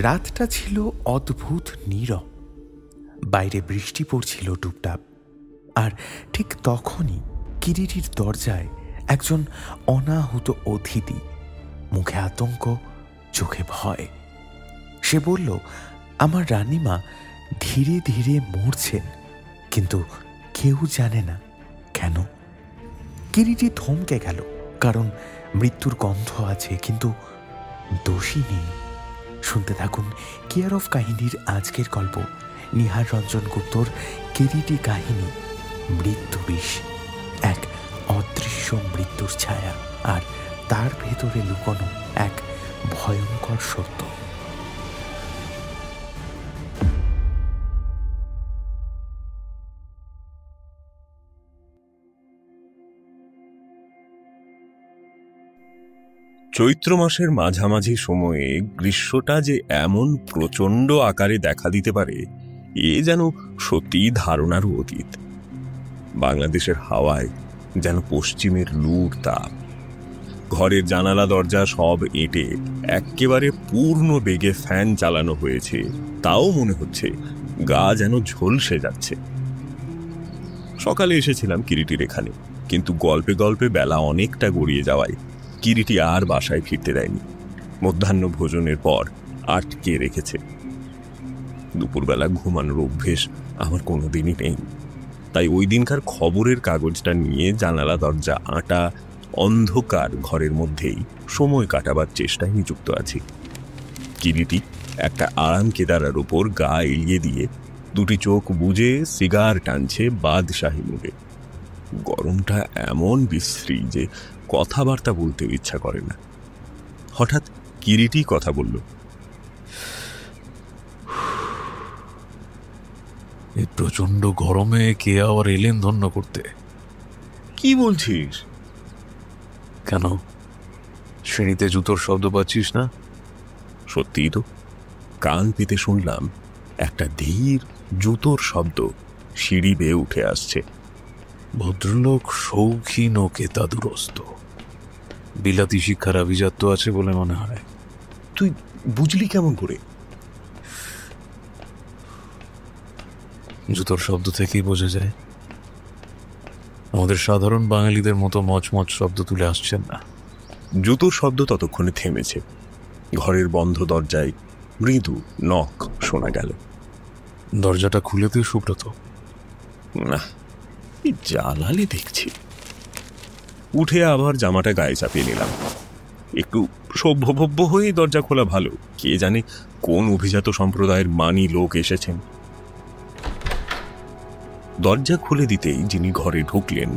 রাতটা ছিল অদ্ভুত নীরব। বাইরে বৃষ্টি পড়ছিল টুপটাপ। আর ঠিক তখনই কিরিটির দরজায় একজন অনাহুত অতিথি, মুখে আতঙ্ক, চোখে ভয়। সে বলল, আমার রানীমা ধীরে ধীরে মরছেন, কিন্তু কেউ জানে না কেন। কিরিটি থমকে গেল, কারণ মৃত্যুর গন্ধ আছে, কিন্তু দোষী নেই। শুনতে থাকুন কেয়ার অফ কাহিনীর আজকের গল্প, নিহার রঞ্জন গুপ্তর কিরিটি কাহিনী, মৃত্যু বিষ। এক অদৃশ্য মৃত্যুর ছায়া, আর তার ভেতরে লুকোনো এক ভয়ঙ্কর সত্য। চৈত্র মাসের মাঝামাঝি সময়ে গ্রীষ্মটা যে এমন প্রচণ্ড আকারে দেখা দিতে পারে, এ যেন সত্যিই ধারণারও অতীত। বাংলাদেশের হাওয়ায় যেন পশ্চিমের লুর তাপ। ঘরের জানালা দরজা সব এঁটে একেবারে পূর্ণ বেগে ফ্যান চালানো হয়েছে, তাও মনে হচ্ছে গা যেন ঝলসে যাচ্ছে। সকালে এসেছিলাম কিরিটির এখানে, কিন্তু গল্পে গল্পে বেলা অনেকটা গড়িয়ে যাওয়ায় কিরিটি আর বাসায় ফিরতে দেয়নি। মধ্যাহ্ন ভোজনের পর আটকে রেখেছে। দুপুরবেলা ঘুমানোর অভ্যেস আমার কোনোদিনই নেই, তাই ওই দিনকার খবরের কাগজটা নিয়ে জানালা দরজা আঁটা অন্ধকার ঘরের মধ্যেই সময় কাটাবার চেষ্টায় নিযুক্ত আছি। কিরিটি একটা আরাম কেদারার উপর গা এলিয়ে দিয়ে দুটি চোখ বুজে সিগার টানছে বাদশাহী মুডে। গরমটা এমন বিশ্রী যে কথাবার্তা বলতেও ইচ্ছা করে না। হঠাৎ কিরিটি কথা বলল, এই প্রচন্ড গরমে কে আবার এলেন ধন্য করতে? কি বলছিস? কেন, শ্রেণীতে জুতোর শব্দ পাচ্ছিস না? সত্যিই তো, কান পেতে শুনলাম একটা ধীর জুতোর শব্দ সিঁড়ি বেয়ে উঠে আসছে। ভদ্রলোক শৌখিন ও কেতাদুরস্ত, বিলাতি শিক্ষার আভিজাত্য আছে বলে মনে হয়। তুই বুঝলি কেমন করে? জুতোর শব্দ থেকেই বোঝা যায়। আমাদের সাধারণ বাঙালিদের মতো মচমচ শব্দ তুলে আসছেন না। জুতোর শব্দ ততক্ষণে থেমেছে। ঘরের বন্ধ দরজায় মৃদু নখ শোনা গেল। দরজাটা খুলে দিয়ে সুব্রত। না, জ্বালালে দেখছি। উঠে আবার জামাটা গায়ে চাপিয়ে নিলাম। একটু সভ্যভব্য হয়ে দরজা খোলা ভালো, কে জানে কোন অভিজাত সম্প্রদায়ের মানি লোক এসেছেন। দরজা খুলে দিতেই যিনি ঘরে ঢুকলেন,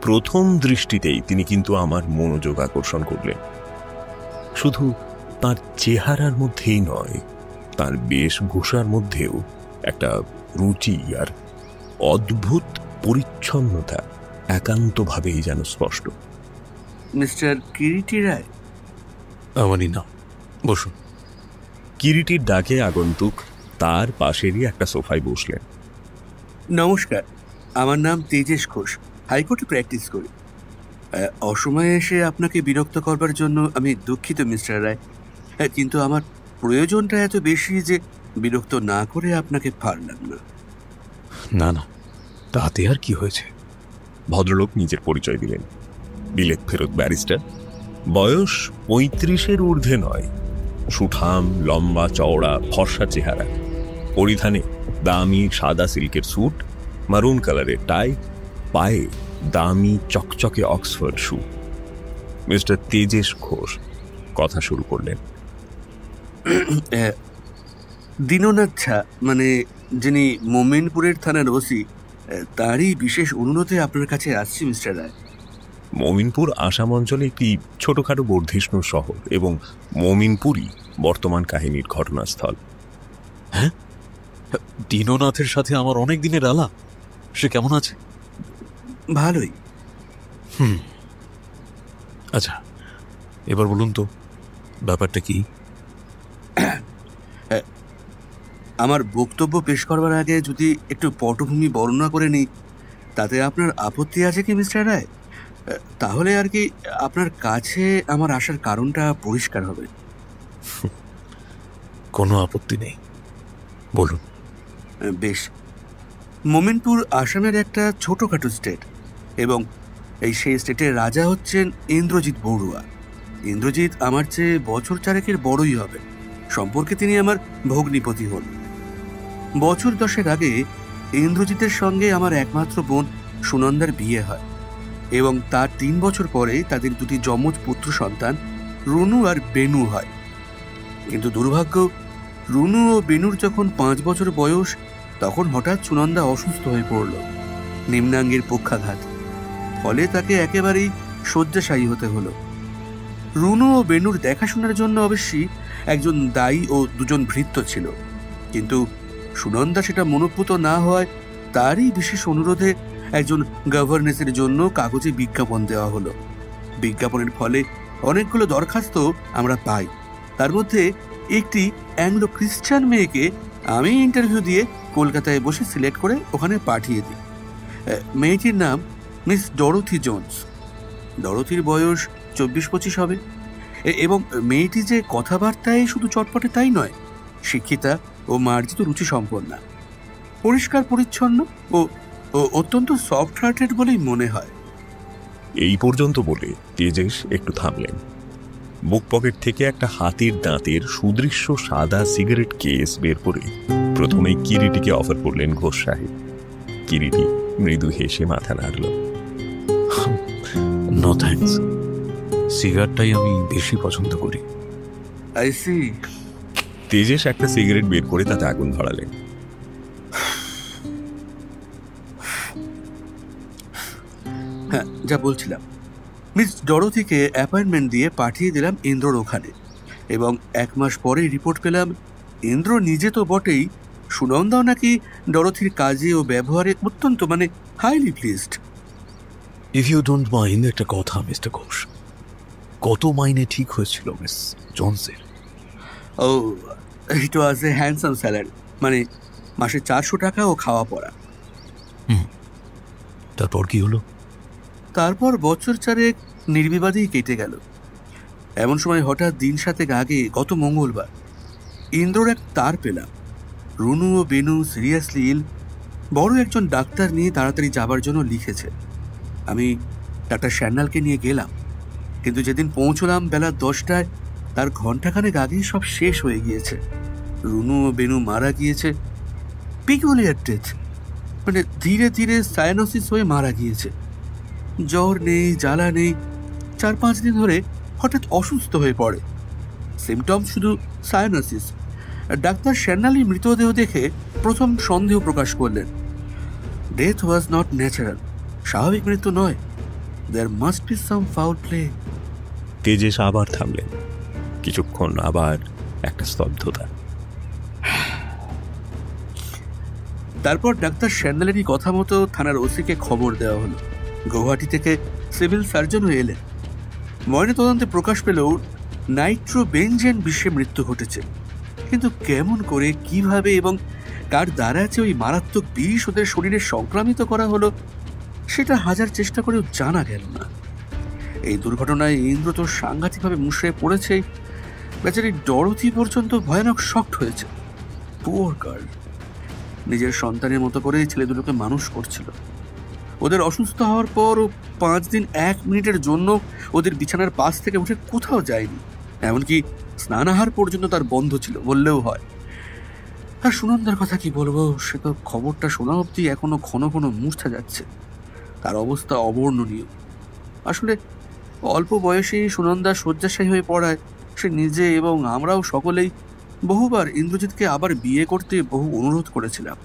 প্রথম দৃষ্টিতেই তিনি কিন্তু আমার মনোযোগ আকর্ষণ করলেন। শুধু তার চেহারার মধ্যেই নয়, তার বেশভূষার মধ্যেও একটা রুচি আর অদ্ভুত পরিচ্ছন্নতা একান্তভাবেই যেন স্পষ্ট। মিস্টার কিরিটি রায়? আমারই না, বসুন। কিরিটির ডাকে আগন্তুক তার পাশেরই একটা সোফায় বসলেন। নমস্কার, আমার নাম তেজেশ ঘোষ, হাইকোর্টে প্র্যাকটিস করি। অসময়ে এসে আপনাকে বিরক্ত করবার জন্য আমি দুঃখিত মিস্টার রায়, কিন্তু আমার প্রয়োজনটা এত বেশি যে বিরক্ত না করে আপনাকে পারলাম না। না না, তাতে আর কি হয়েছে? ভদ্রলোক নিজের পরিচয় দিলেন। বিলেত ফেরত ব্যারিস্টার, বয়স 35-এর ঊর্ধ্বে নয়, সুঠাম, লম্বা চওড়া, ফর্সা চেহারা, পরিধানে দামি সাদা সিল্কের স্যুট, মারুন কালারের টাই, পায়ে দামি চকচকে অক্সফোর্ড শু। মিস্টার তেজেশ ঘোষ কথা শুরু করলেন। দীননাথ ঝা, মানে যিনি মোমিনপুরের থানার ওসি, তারই বিশেষ অনুরোধে আপনার কাছে আসছি মিস্টার রায়। মোমিনপুর আসাম অঞ্চলে একটি ছোটখাটো বর্ধিষ্ণু শহর, এবং মোমিনপুরই বর্তমান কাহিনীর ঘটনাস্থল। হ্যাঁ, দীননাথের সাথে আমার অনেক দিনের আলাপ। সে কেমন আছে? ভালোই। আচ্ছা, এবার বলুন তো ব্যাপারটা কি? আমার বক্তব্য পেশ করবার আগে যদি একটু পটভূমি বর্ণনা করে নিই, তাতে আপনার আপত্তি আছে কি মিস্টার রায়? তাহলে আর কি আপনার কাছে আমার আসার কারণটা পরিষ্কার হবে। কোনো আপত্তি নেই, বলুন। বেশ, মোমিনপুর আসামের একটা ছোটখাটো স্টেট, এবং সেই স্টেটের রাজা হচ্ছেন ইন্দ্রজিৎ বড়ুয়া। ইন্দ্রজিৎ আমার চেয়ে বছর 4 বড়ই হবে। সম্পর্কে তিনি আমার ভগ্নিপতি হন। বছর 10 আগে ইন্দ্রজিতের সঙ্গে আমার একমাত্র বোন সুনন্দার বিয়ে হয়, এবং তার 3 বছর পরে তাদের 2টি যমজ পুত্র সন্তান রুনু আর বেনু হয়। কিন্তু দুর্ভাগ্য, রুনু ও বেনুর যখন 5 বছর বয়স, তখন হঠাৎ সুনন্দা অসুস্থ হয়ে পড়ল, নিম্নাঙ্গের পক্ষাঘাত। ফলে তাকে একেবারেই শয্যাশায়ী হতে হলো। রুনু ও বেনুর দেখাশোনার জন্য অবশ্যই একজন দায়ী ও 2জন ভৃত্য ছিল, কিন্তু সুনন্দা সেটা মনোপুত না হওয়ায় তারই বিশেষ অনুরোধে একজন গভর্নেসের জন্য কাগজে বিজ্ঞাপন দেওয়া হলো। বিজ্ঞাপনের ফলে অনেকগুলো দরখাস্ত আমরা পাই। তার মধ্যে একটি অ্যাংলো খ্রিস্টান মেয়েকে আমি ইন্টারভিউ দিয়ে কলকাতায় বসে সিলেক্ট করে ওখানে পাঠিয়ে দিই। মেয়েটির নাম মিস ডরোথি জোন্স। ডরোথির বয়স 24-25 হবে, এবং মেয়েটি যে কথাবার্তায় শুধু চটপটে তাই নয়, শিক্ষিতা ও মার্জিত রুচি সম্পন্না, পরিষ্কার পরিচ্ছন্ন ও অত্যন্ত সফট হার্টেড বলেই মনে হয়। এই পর্যন্ত বলে তেজেশ একটু থামলেন। বুক পকেট থেকে একটা হাতির দাঁতের সুদৃশ্য সাদা সিগারেট কেস বের করে প্রথমেই কিরিটিকে অফার করলেন ঘোষ সাহেব। কিরিটি মৃদু হেসে মাথা নাড়ল। নো থ্যাঙ্কস, সিগারেটটাই আমি বেশি পছন্দ করি। I C. তেজেশ একটা সিগারেট বের করে তাতে আগুন ধরালেন। হ্যাঁ, যা বলছিলাম, মিস ডরোথিকে অ্যাপয়েন্টমেন্ট দিয়ে পাঠিয়ে দিলাম ইন্দ্রর ওখানে, এবং 1 মাস পরে রিপোর্ট পেলাম ইন্দ্র নিজে তো বটেই, সুনন্দাও নাকি ডরোথির কাজে ও ব্যবহারে অত্যন্ত highly pleased. If you don't mind, একটা কথা মিস্টার ঘোষ, কত মাইনে ঠিক হয়েছিল মিস জনসের? ও, it was a handsome salary, মাসে 400 টাকা ও খাওয়া পড়া। তারপর কি হলো? তারপর বছর 4 নির্বিবাদেই কেটে গেল। এমন সময় হঠাৎ দিন 7 আগে, গত মঙ্গলবার, ইন্দ্রর এক তার পেলাম। রুনু ও বেনু সিরিয়াসলি ইল, বড় একজন ডাক্তার নিয়ে তাড়াতাড়ি যাবার জন্য লিখেছে। আমি ডাক্তার স্যান্যালকে নিয়ে গেলাম, কিন্তু যেদিন পৌঁছলাম বেলা 10টায়, তার ঘণ্টাখানেক আগেই সব শেষ হয়ে গিয়েছে। রুনু ও বেনু মারা গিয়েছে পিকুলিয়ার ডেথ, ধীরে ধীরে সায়ানোসিস হয়ে মারা গিয়েছে। জ্বর নেই, জ্বালা নেই, 4-5 দিন ধরে হঠাৎ অসুস্থ হয়ে পড়ে। সিমটমস শুধু সায়ানোসিস। ডাক্তার স্যান্যালি মৃতদেহ দেখে প্রথম সন্দেহ প্রকাশ করলেন। ডেথ ওয়াজ নট ন্যাচারাল, স্বাভাবিক মৃত্যু নয়। There must be some foul play. Tejesh আবার থামলেন। কিছুক্ষণ আবার একটা স্তব্ধতা। তারপর ডাক্তার স্যান্যালেরই কথা মতো থানার ওসিকে খবর দেওয়া হলো। গৌহাটি থেকে সিভিল সার্জনও এলেন। ময়নাতদন্তে প্রকাশ পেল নাইট্রোবেনজেন বিষে মৃত্যু ঘটেছে, কিন্তু কেমন করে, কিভাবে এবং কার দ্বারা যে ওই মারাত্মক বিষ ওদের শরীরে সংক্রামিত করা হলো, সেটা হাজার চেষ্টা করেও জানা গেল না। এই দুর্ঘটনায় ইন্দ্র তো সাংঘাতিকভাবে মুষড়ে পড়েছে। বেচারি ডরোথি পর্যন্ত ভয়ানক শকড হয়েছে। পুয়ার গার্ল, নিজের সন্তানের মতো করে ছেলে দুটোকে মানুষ করছিল। ওদের অসুস্থ হওয়ার পর ও 5 দিন 1 মিনিটের জন্য ওদের বিছানার পাশ থেকে উঠে কোথাও যায়নি। এমনকি স্নানাহার পর্যন্ত তার বন্ধ ছিল বললেও হয়। আর সুনন্দার কথা কি বলবো, সে তো খবরটা শোনা অবধি এখনো ঘন ঘন মূর্ছা যাচ্ছে। তার অবস্থা অবর্ণনীয়। আসলে অল্প বয়সেই সুনন্দা শয্যাশায়ী হয়ে পড়ায় সে নিজে এবং আমরাও সকলেই বহুবার ইন্দ্রজিৎকে আবার বিয়ে করতে বহু অনুরোধ করেছিলাম,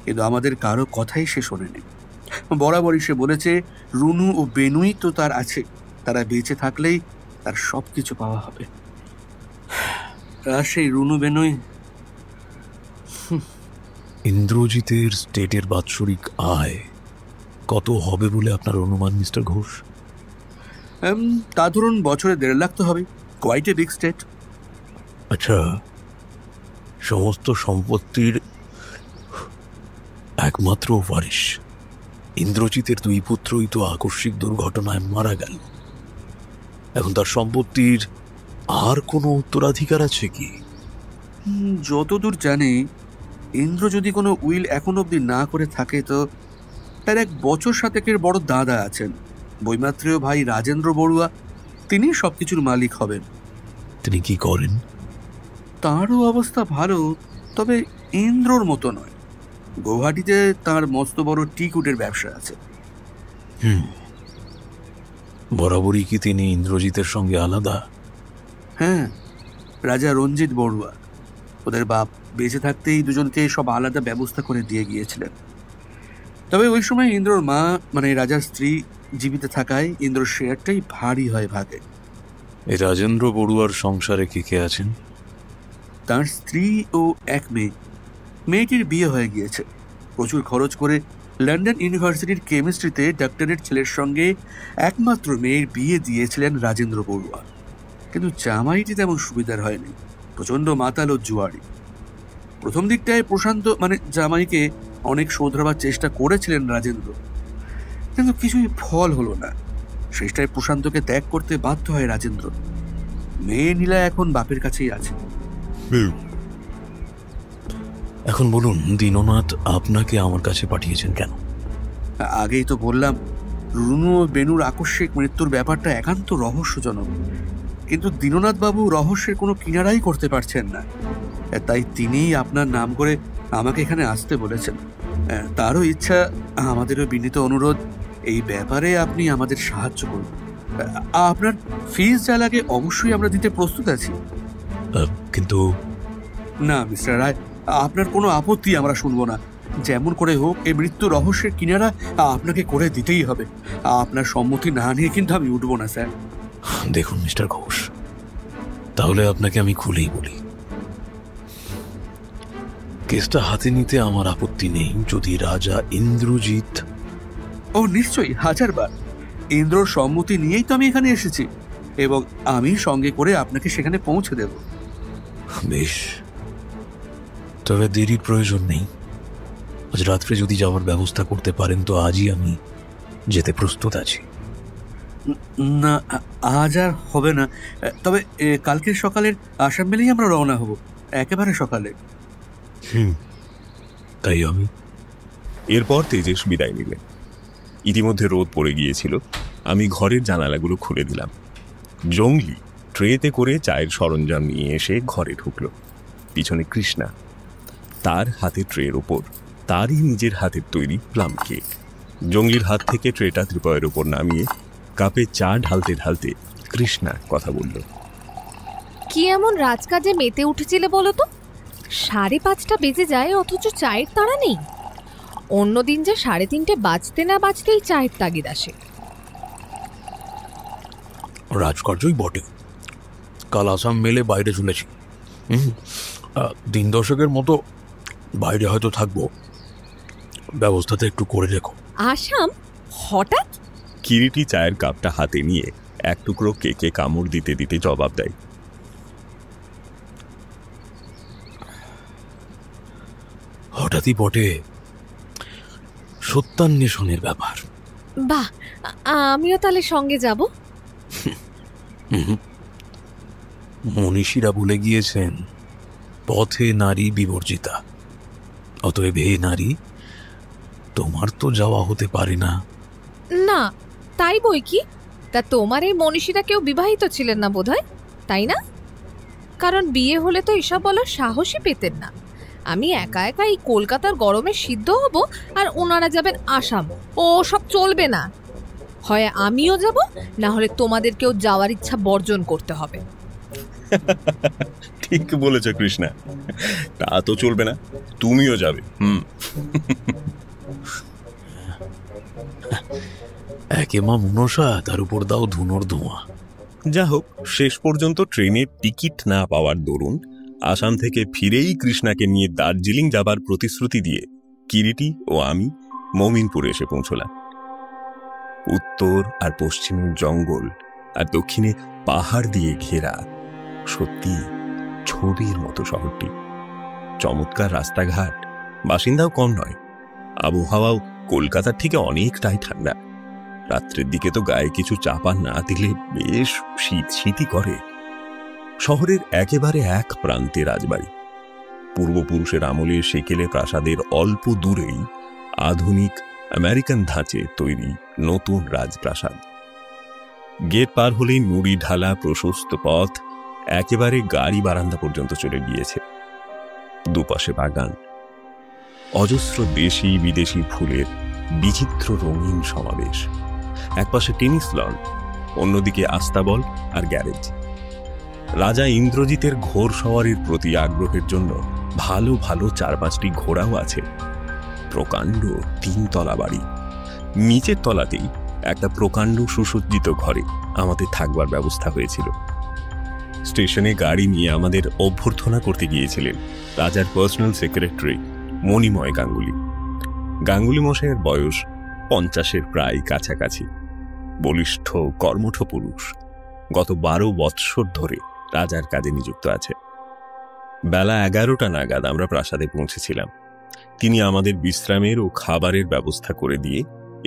কিন্তু আমাদের কারো কথাই সে শোনেনি। বরাবরই সে বলেছে রুনু ও বেনুই তো তার আছে, তারা বেঁচে থাকলেই তার সবকিছু পাওয়া হবে। আর সেই রুনু বেনুই। ইন্দ্রজিতের স্টেটের বাৎসরিক আয় কত হবে বলে আপনার অনুমান মিস্টার ঘোষ? তা ধরুন বছরে 1.5 লাখ তো হবে। Quite a big state. আচ্ছা, সমস্ত সম্পত্তির একমাত্র ওয়ারিশ ইন্দ্রজিতের 2 পুত্রই তো আকস্মিক দুর্ঘটনায় মারা গেল। এখন তার সম্পত্তির আর কোনো উত্তরাধিকার আছে কি? যতদূর জানি, ইন্দ্র যদি কোনো উইল এখন অবধি না করে থাকে, তো তার 1 বছর সাতেকের বড় দাদা আছেন, বৈমাত্রেয় ভাই রাজেন্দ্র বড়ুয়া। তিনি সবকিছুর মালিক হবেন। তিনি কি করেন? তাঁরও অবস্থা ভালো, তবে ইন্দ্রর মতো নয়। গৌহাটিতে তার মস্ত বড় টিকুটের ব্যবসা আছে। বরাবরই কি তিনি ইন্দ্রজিতের সঙ্গে আলাদা? হ্যাঁ, রাজা রঞ্জিত বড়ুয়া, ওদের বাপ বেঁচে থাকতেই দুজনকে সব আলাদা ব্যবস্থা করে দিয়ে গিয়েছিলেন। তবে ওই সময় ইন্দ্রর মা, মানে রাজার স্ত্রী, জীবিত থাকায় ইন্দ্রর শেয়ারটাই ভারী হয় ভাগে। এই রাজেন্দ্র বড়ুয়ার সংসারে কে কে আছেন? তার স্ত্রী ও 1 মেয়ে। মেয়েটির বিয়ে হয়ে গিয়েছে। প্রচুর খরচ করে লন্ডন ইউনিভার্সিটির কেমিস্ট্রিতে ডক্টরেট ছেলের সঙ্গে একমাত্র মেয়ের বিয়ে দিয়েছিলেন রাজেন্দ্র বড়ুয়া। কিন্তু জামাইটি তেমন সুবিধার হয়নি, প্রচণ্ড মাতাল ও জুয়ারি। প্রথম দিকটায় প্রশান্ত, মানে জামাইকে, অনেক শোধরাবার চেষ্টা করেছিলেন রাজেন্দ্র, কিন্তু কিছুই ফল হলো না। শেষটায় প্রশান্তকে ত্যাগ করতে বাধ্য হয় রাজেন্দ্র। মেয়ে নীলা এখন বাপের কাছেই আছে। এখন বলুন, দীননাথ আপনাকে আমার কাছে পাঠিয়েছেন কেন? আগেই তো বললাম, রুনু ও বেনুর আকস্মিক মৃত্যুর ব্যাপারটা একান্ত রহস্যজনক। কিন্তু দীননাথ বাবু রহস্যের কোনো কিনারাই করতে পারছেন না, তাই তিনিই আপনার নাম করে আমাকে এখানে আসতে বলেছেন। তারও ইচ্ছা, আমাদেরও বিনীত অনুরোধ, এই ব্যাপারে আপনি আমাদের সাহায্য করুন। আপনার ফিস যা লাগে অবশ্যই আমরা দিতে প্রস্তুত আছি। কিন্তু না মিস্টার রায়, আপনার কোনো আপত্তি আমরা শুনবো না। যেমন করে হোক এই মৃত্যু রহস্যের কিনারা আপনাকে করে দিতেই হবে। আপনার সম্মতি না নিয়ে কিন্তু আমি উঠবো না স্যার। দেখুন মিস্টার ঘোষ, তাহলে আপনাকে আমি খুলেই বলি, কেসটা হাতে নিতে আমার আপত্তি নেই যদি রাজা ইন্দ্রজিৎ... ও নিশ্চয়ই, 1000 বার। ইন্দ্রর সম্মতি নিয়েই তো আমি এখানে এসেছি, এবং আমি সঙ্গে করে আপনাকে সেখানে পৌঁছে দেব। বেশ, তবে দেরির প্রয়োজন নেই। আজ রাত্রে যদি যাওয়ার ব্যবস্থা করতে পারেন তো আজই আমি যেতে প্রস্তুত আছি। না, আজ আর হবে না, তবে কালকের সকালের আসাম মেলেই আমরা রওনা হব, একেবারে সকালে। তাই আমি... এরপর তেজেশ বিদায় নিলেন। ইতিমধ্যে রোদ পড়ে গিয়েছিল। আমি ঘরের জানালাগুলো খুলে দিলাম। জঙ্গলি ট্রেতে করে চায়ের সরঞ্জাম নিয়ে এসে ঘরে ঢুকল। পিছনে কৃষ্ণা, তার হাতে ট্রের ওপর তারই নিজের হাতের তৈরি প্লাম কেক। জঙ্গলির হাত থেকে ট্রেটা ত্রিপয়ের ওপর নামিয়ে কাপে চা ঢালতে ঢালতে কৃষ্ণা কথা বলল। কি এমন রাজকাজে মেতে উঠেছিলে বলো তো? 5:30 বেজে যায়, অথচ চায়ের তাড়া নেই। অন্যদিন যে 3:30 বাজতে না বাজতেই চায়ের তাগিদ আসে। রাজকার্যই বটে। কাল আসাম মেলে বাইরে চলেছি। 3-10 মতো বাইরে হয়তো থাকবো। ব্যবস্থাটা একটু করে রেখো। আসাম? হঠাৎ? কিরিটি চায়ের কাপটা হাতে নিয়ে এক টুকরো কেকে কামড় দিতে দিতে জবাব দেয়, হঠাৎই বটে, সত্যান্বেষণের ব্যাপার। বাহ, আমিও তাহলে সঙ্গে যাব। মনীষীরা বলে গিয়েছেন, পথে নারী বিবর্জিতা। অতএব হে নারী, তোমার তো যাওয়া হতে পারে না। না, তাই বই কি? তা তোমার এই মনীষীরা কেউ বিবাহিত ছিলেন না বোধহয়, তাই না? কারণ বিয়ে হলে তো এসব বলার সাহসই পেতেন না। আমি একা একা এই কলকাতার গরমে সিদ্ধ হব, আর ওনারা যাবেন আসাম। ও সব চলবে না। হয় আমিও যাব, না হলে তোমাদেরকেও যাওয়ার ইচ্ছা বর্জন করতে হবে। ঠিক বলেছ কৃষ্ণা, তা তো চলবে না, তুমিও যাবে। একে মা মনসা, তার উপর দাও ধুনোর ধোঁয়া। যা হোক, শেষ পর্যন্ত ট্রেনের টিকিট না পাওয়ার দরুন আসাম থেকে ফিরেই কৃষ্ণাকে নিয়ে দার্জিলিং যাবার প্রতিশ্রুতি দিয়ে কিরিটি ও আমি মমিনপুরে এসে পৌঁছলাম। উত্তর আর পশ্চিমের জঙ্গল আর দক্ষিণে পাহাড় দিয়ে ঘেরা, সত্যি ছবির মতো শহরটি। চমৎকার রাস্তাঘাট, বাসিন্দাও কম নয়। আবহাওয়াও কলকাতার থেকে অনেকটাই ঠান্ডা। রাত্রের দিকে তো গায়ে কিছু চাপা না দিলে বেশ শীতই করে। শহরের একেবারে এক প্রান্তে রাজবাড়ি, পূর্বপুরুষের আমলে সেকেলে প্রাসাদের অল্প দূরেই আধুনিক আমেরিকান ধাঁচে তৈরি নতুন রাজপ্রাসাদ। গেট পার হলেই নুড়ি ঢালা প্রশস্ত পথ একেবারে গাড়ি বারান্দা পর্যন্ত চলে গিয়েছে। দুপাশে বাগান, অজস্র দেশি বিদেশি ফুলের বিচিত্র রঙিন সমাবেশ। একপাশে টেনিস লন, অন্যদিকে আস্তাবল আর গ্যারেজ। রাজা ইন্দ্রজিতের ঘোড় সওয়ারির প্রতি আগ্রহের জন্য ভালো ভালো 4-5টি ঘোড়াও আছে। প্রকাণ্ড 3 তলা বাড়ি, নিচের তলাতেই একটা প্রকাণ্ড সুসজ্জিত ঘরে আমাদের থাকবার ব্যবস্থা হয়েছিল। স্টেশনে গাড়ি নিয়ে আমাদের অভ্যর্থনা করতে গিয়েছিলেন রাজার পার্সোনাল সেক্রেটারি মণিময় গাঙ্গুলি। গাঙ্গুলি মশাইয়ের বয়স 50-এর প্রায় কাছাকাছি। বলিষ্ঠ কর্মঠ পুরুষ, গত 12 বৎসর ধরে রাজার কাজে নিযুক্ত আছে। বেলা 11টা নাগাদ আমরা প্রাসাদে পৌঁছেছিলাম। তিনি আমাদের বিশ্রামের ও খাবারের ব্যবস্থা করে দিয়ে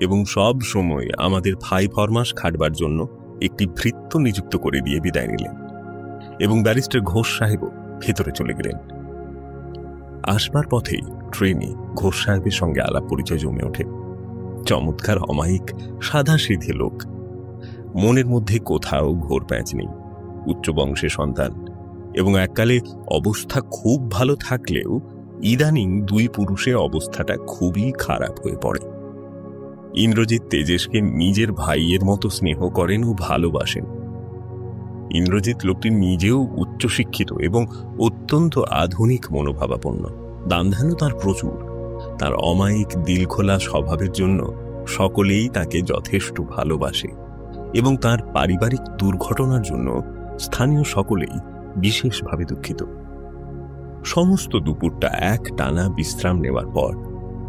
এবং সব সময় আমাদের ফাই ফরমাস খাটবার জন্য একটি ভৃত্য নিযুক্ত করে দিয়ে বিদায় নিলেন এবং ব্যারিস্টার ঘোষ সাহেবও ভেতরে চলে গেলেন। আসবার পথেই ট্রেনে ঘোষ সাহেবের সঙ্গে আলাপ পরিচয় জমে ওঠে। চমৎকার অমায়িক সাদাসিধে লোক, মনের মধ্যে কোথাও ঘোর প্যাঁচ নেই। উচ্চ বংশের সন্তান এবং এককালে অবস্থা খুব ভালো থাকলেও ইদানিং 2 পুরুষে অবস্থাটা খুবই খারাপ হয়ে পড়ে। ইন্দ্রজিৎ তেজেশকে নিজের ভাইয়ের মতো স্নেহ করেন ও ভালোবাসেন। ইন্দ্রজিৎ লোকটি নিজেও উচ্চশিক্ষিত এবং অত্যন্ত আধুনিক মনোভাবাপন্ন। দানধ্যানও তার প্রচুর। তার অমায়িক দিলখোলা স্বভাবের জন্য সকলেই তাকে যথেষ্ট ভালোবাসে এবং তার পারিবারিক দুর্ঘটনার জন্য স্থানীয় সকলেই বিশেষভাবে দুঃখিত। সমস্ত দুপুরটা এক টানা বিশ্রাম নেওয়ার পর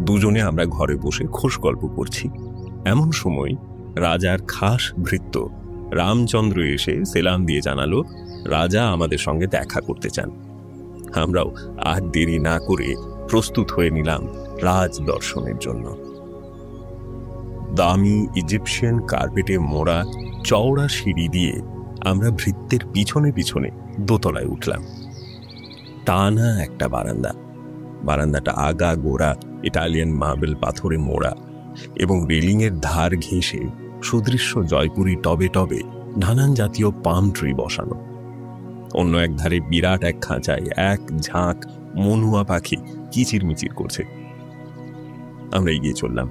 দুজনে আমরা ঘরে বসে খোশ গল্প করছি। এমন সময় রাজার খাস ভৃত্য রামচন্দ্র এসে সেলাম দিয়ে জানালো রাজা আমাদের সঙ্গে দেখা করতে চান। আমরাও আর দেরি না করে প্রস্তুত হয়ে নিলাম রাজ দর্শনের জন্য। দামি ইজিপশিয়ান কার্পেটে মোড়া চওড়া সিঁড়ি দিয়ে আমরা ভৃত্যের পিছনে পিছনে দোতলায় উঠলাম। টানা একটা বারান্দা। বারান্দাটা আগা গোড়া ইটালিয়ান মার্বেল পাথরে মোড়া এবং রেলিংয়ের ধার ঘেঁষে সুদৃশ্য জয়পুরি টবে টবে নানান জাতীয় পাম ট্রি বসানো। অন্য এক ধারে বিরাট এক খাঁচায় এক ঝাঁক মনুয়া পাখি কিচিরমিচির করছে। আমরা এগিয়ে চললাম।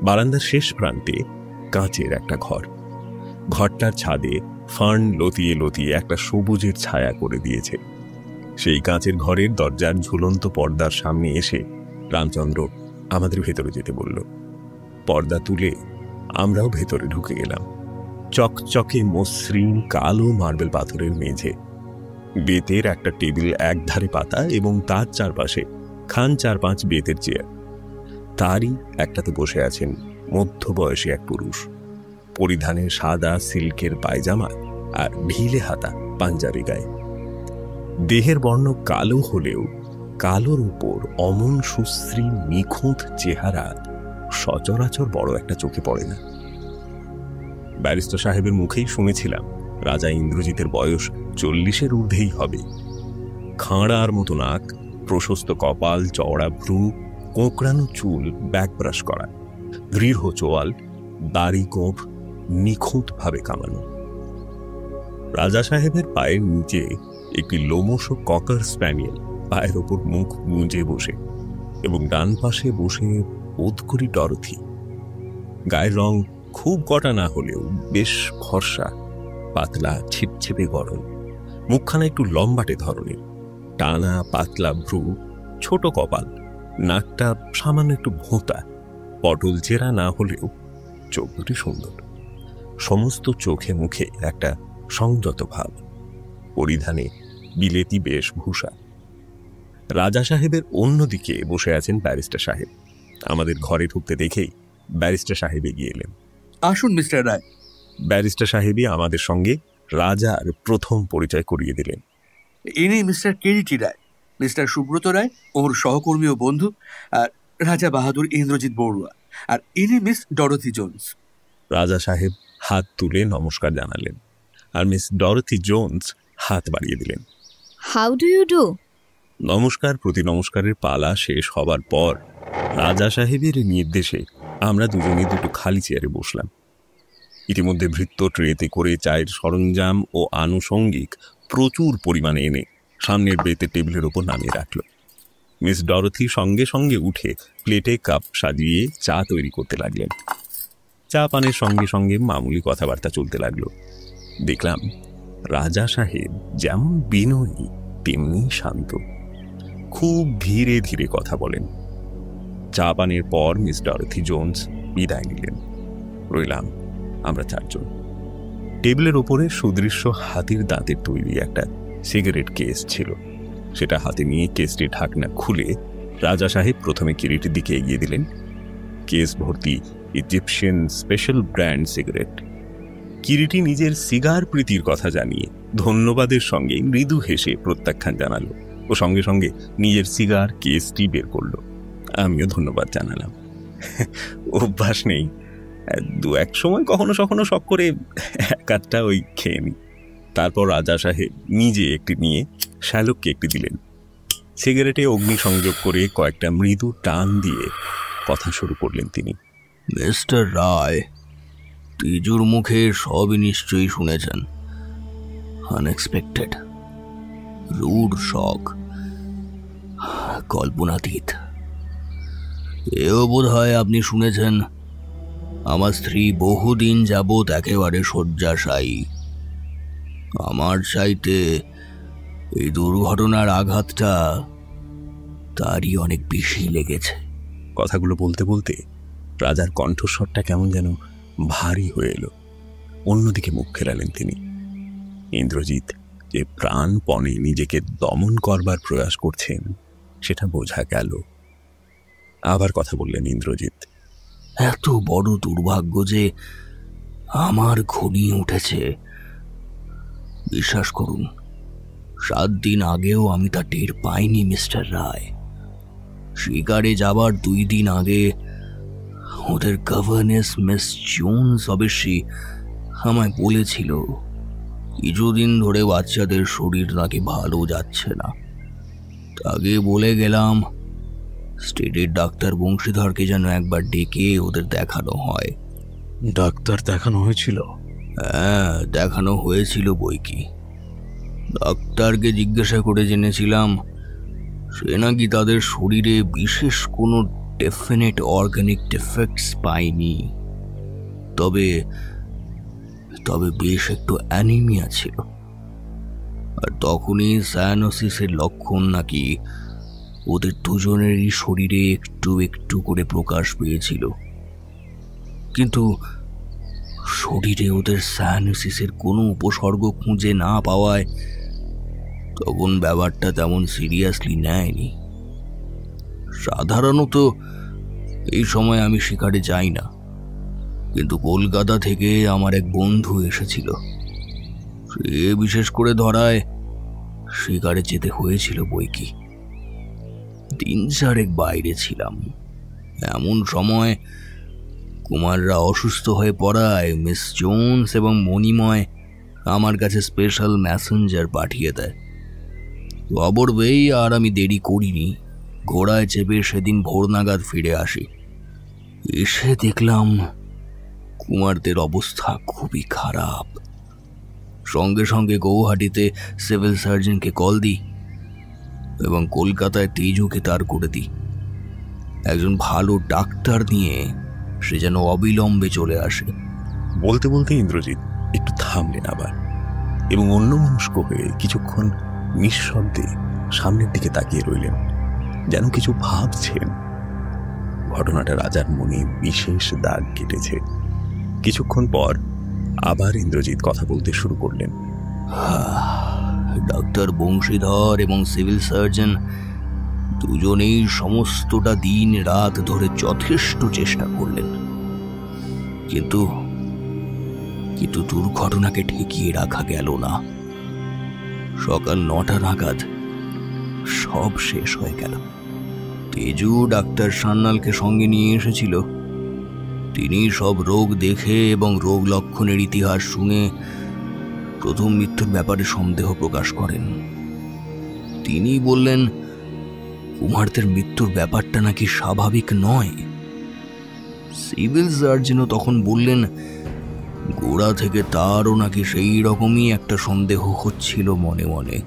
বারান্দার শেষ প্রান্তে কাঁচের একটা ঘর। ঘরটার ছাদে ফার্ন লতিয়ে লতিয়ে একটা সবুজের ছায়া করে দিয়েছে। সেই কাঁচের ঘরের দরজার ঝুলন্ত পর্দার সামনে এসে রামচন্দ্র আমাদের ভেতরে যেতে বলল। পর্দা তুলে আমরাও ভেতরে ঢুকে গেলাম। চকচকে মসৃণ কালো মার্বেল পাথরের মেঝে, বেতের একটা টেবিল একধারে পাতা এবং তার চারপাশে খান 4-5 বেতের চেয়ার। তারই একটাতে বসে আছেন মধ্যবয়সী এক পুরুষ, পরিধানে সাদা সিল্কের পায়জামা আর ঢিলে হাতা পাঞ্জাবি গায়ে। দেহের বর্ণ কালো হলেও কালোর উপর অমন সুশ্রী নিখুঁত চেহারা সচরাচর বড় একটা চোখে পড়ে না। ব্যারিস্টার সাহেবের মুখেই শুনেছিলাম রাজা ইন্দ্রজিতের বয়স 40-এর ঊর্ধ্বেই হবে। খাঁড়ার মতো নাক, প্রশস্ত কপাল, চওড়া ভ্রু, কোঁকড়ানো চুল ব্যাকব্রাশ করা, দৃঢ় চোয়াল, দাড়ি গোঁফ নিখুঁতভাবে কামানো। রাজা সাহেবের পায়ের নিচে একটি লোমশ ককার স্প্যানিয়েল পায়ের ওপর মুখ গুঁজে বসে এবং ডান পাশে বসে বোধ করি ডরথি। গায়ের রং খুব কটা না হলেও বেশ ফর্সা, পাতলা ছিপছিপে গরম, মুখখানা একটু লম্বাটে ধরনের, টানা পাতলা ভ্রু, ছোট কপাল, নাকটা সামান্য একটু ভোঁতা, পটল চেরা না হলেও চোখ দুটি সুন্দর। সমস্ত চোখে মুখে একটা সংযত ভাব, পরিধানে বিলেতি বেশভূষা। রাজা সাহেবের অন্যদিকে বসে আছেন ব্যারিস্টার সাহেব। আমাদের ঘরে ঢুকতে দেখেই ব্যারিস্টার সাহেব এগিয়ে এলেন। আসুন মিস্টার রায়। ব্যারিস্টার সাহেবই আমাদের সঙ্গে রাজার প্রথম পরিচয় করিয়ে দিলেন। ইনি মিস্টার কেরিটি রায়, মিস্টার সুব্রত রায় ওর সহকর্মী ও বন্ধু, আর রাজা বাহাদুর ইন্দ্রজিৎ বড়ুয়া, আর ইনি মিস ডরথি জোন্স। রাজা সাহেব হাত তুলে নমস্কার জানালেন আর মিস ডরথি জোন্স হাত বাড়িয়ে দিলেন। How do you do? নমস্কার প্রতি নমস্কারের পালা শেষ হবার পর রাজা সাহেবের নির্দেশে আমরা দুজনে দুটো খালি চেয়ারে বসলাম। ইতিমধ্যে ভৃত্য ট্রেতে করে চায়ের সরঞ্জাম ও আনুষঙ্গিক প্রচুর পরিমাণে এনে সামনের বেতের টেবিলের ওপর নামিয়ে রাখল। মিস ডরথি সঙ্গে সঙ্গে উঠে প্লেটে কাপ সাজিয়ে চা তৈরি করতে লাগলেন। চা পানের সঙ্গে সঙ্গে মামুলি কথাবার্তা চলতে লাগলো। দেখলাম রাজা সাহেব যেমন বিনয়ী তেমনি শান্ত, খুব ধীরে ধীরে কথা বলেন। চা পানের পর মিস ডরথি জোন্স বিদায় নিলেন। রইলাম আমরা চারজন। টেবিলের ওপরে সুদৃশ্য হাতির দাঁতের তৈরি একটা সিগারেট কেস ছিল। সেটা হাতে নিয়ে কেসটি ঢাকনা খুলে রাজা সাহেব প্রথমে কিরিটির দিকে এগিয়ে দিলেন। কেস ভর্তি Egyptian special brand cigarette. Kiriti নিজের সিগার প্রীতির কথা জানিয়ে ধন্যবাদের সঙ্গে মৃদু হেসে প্রত্যাখ্যান জানালো ও সঙ্গে সঙ্গে নিজের সিগার কেসটি বের করলো। আমিও ধন্যবাদ জানালাম। অভ্যাস নেই, দু এক সময় কখনো সখনো শখ করে এক আধটা ওই খেয়ে নি। তারপর রাজা সাহেব নিজে একটি নিয়ে শ্যালককে একটি দিলেন। সিগারেটে অগ্নি সংযোগ করে কয়েকটা মৃদু টান দিয়ে কথা শুরু করলেন তিনি। মিস্টার রায়, তেজুর মুখে সবই নিশ্চয়ই শুনেছেন। আনএক্সপেক্টেড, রুড শক, কল্পনাতীত। এও বোধ হয় আপনি শুনেছেন আমার স্ত্রী বহুদিন যাবৎ একেবারে শয্যাশায়ী। আমার চাইতে এই দুর্ঘটনার আঘাতটা তারই অনেক বেশি লেগেছে। কথাগুলো বলতে বলতে রাজার কণ্ঠস্বরটা কেমন যেন ভারী হয়ে এলো। অন্যদিকে মুখ ফেরালেন তিনি। ইন্দ্রজিৎ যে প্রাণপণে নিজেকে দমন করবার প্রয়াস করছেন সেটা বোঝা গেল। আবার কথা বললেন ইন্দ্রজিৎ। এত বড় দুর্ভাগ্য যে আমার ঘনিয়ে উঠেছে। বিশ্বাস করুন, 7 দিন আগেও আমি তা টের পাইনি মিস্টার রায়। শিকারে যাবার 2 দিন আগে ওদের গভর্নেস মিস জোন্স অবশ্যই আমায় বলেছিল কিছুদিন ধরে বাচ্চাদের শরীর নাকি ভালো যাচ্ছে না। তাকে বলে গেলাম স্টেটের ডাক্তার বংশীধরকে যেন একবার ডেকে ওদের দেখানো হয়। ডাক্তার দেখানো হয়েছিল? হ্যাঁ, দেখানো হয়েছিল বই কি। ডাক্তারকে জিজ্ঞাসা করে জেনেছিলাম সে নাকি তাদের শরীরে বিশেষ কোনো ডেফিনেট অর্গানিক ডিফেক্টস পায়নি, তবে তবে বেশ একটু অ্যানিমিয়া ছিল। আর তখনই সায়ানোসিসের লক্ষণ নাকি ওদের দুজনেরই শরীরে একটু একটু করে প্রকাশ পেয়েছিল। কিন্তু শরীরে ওদের সায়ানোসিসের কোনো উপসর্গ খুঁজে না পাওয়ায় তখন ব্যাপারটা তেমন সিরিয়াসলি নেয়নি। সাধারণত এই সময় আমি শিকারে যাই না, কিন্তু কলকাতা থেকে আমার এক বন্ধু এসেছিল। সে বিশেষ করে ধরায় শিকারে যেতে হয়েছিল বই কি। 3-4 বাইরে ছিলাম। এমন সময় কুমাররা অসুস্থ হয়ে পড়ায় মিস জোন্স এবং মণিময় আমার কাছে স্পেশাল মেসেঞ্জার পাঠিয়ে দেয়। খবর পেয়েই আর আমি দেরি করিনি, ঘোড়ায় চেপে সেদিন ভোর নাগাদ ফিরে আসি। এসে দেখলাম কুমারদের অবস্থা খুবই খারাপ। সঙ্গে সঙ্গে গৌহাটিতে সিভিল সার্জনকে কল দিই এবং কলকাতায় তেজুকে তার করে দিই। একজন ভালো ডাক্তার নিয়ে সে যেন অবিলম্বে চলে আসে। বলতে বলতে ইন্দ্রজিৎ একটু থামলেন আবার এবং অন্যমনস্ক হয়ে কিছুক্ষণ নিঃশব্দে সামনের দিকে তাকিয়ে রইলেন, যেন কিছু ভাবছেন। ঘটনাটা রাজার মনে বিশেষ দাগ কেটেছে। কিছুক্ষণ পর আবার ইন্দ্রজিৎ কথা বলতে শুরু করলেন। ডাক্তার বংশীধর এবং সিভিল সার্জন দুজনেই সমস্তটা দিন রাত ধরে যথেষ্ট চেষ্টা করলেন, কিন্তু দুর্ঘটনাকে ঠেকিয়ে রাখা গেল না। সকাল 9টা নাগাদ সব শেষ হয়ে গেল। তেজু ডাক্তার সান্যালকে সঙ্গে নিয়ে এসেছিল। তিনি সব রোগ দেখে এবং রোগ লক্ষণের ইতিহাস শুনে প্রথম মৃত্যুর ব্যাপারে সন্দেহ প্রকাশ করেন। তিনি বললেন কুমারদের মৃত্যুর ব্যাপারটা নাকি স্বাভাবিক নয়। সিভিল সার্জনও তখন বললেন গোড়া থেকে তারও নাকি সেই রকমই একটা সন্দেহ হচ্ছিল মনে মনে,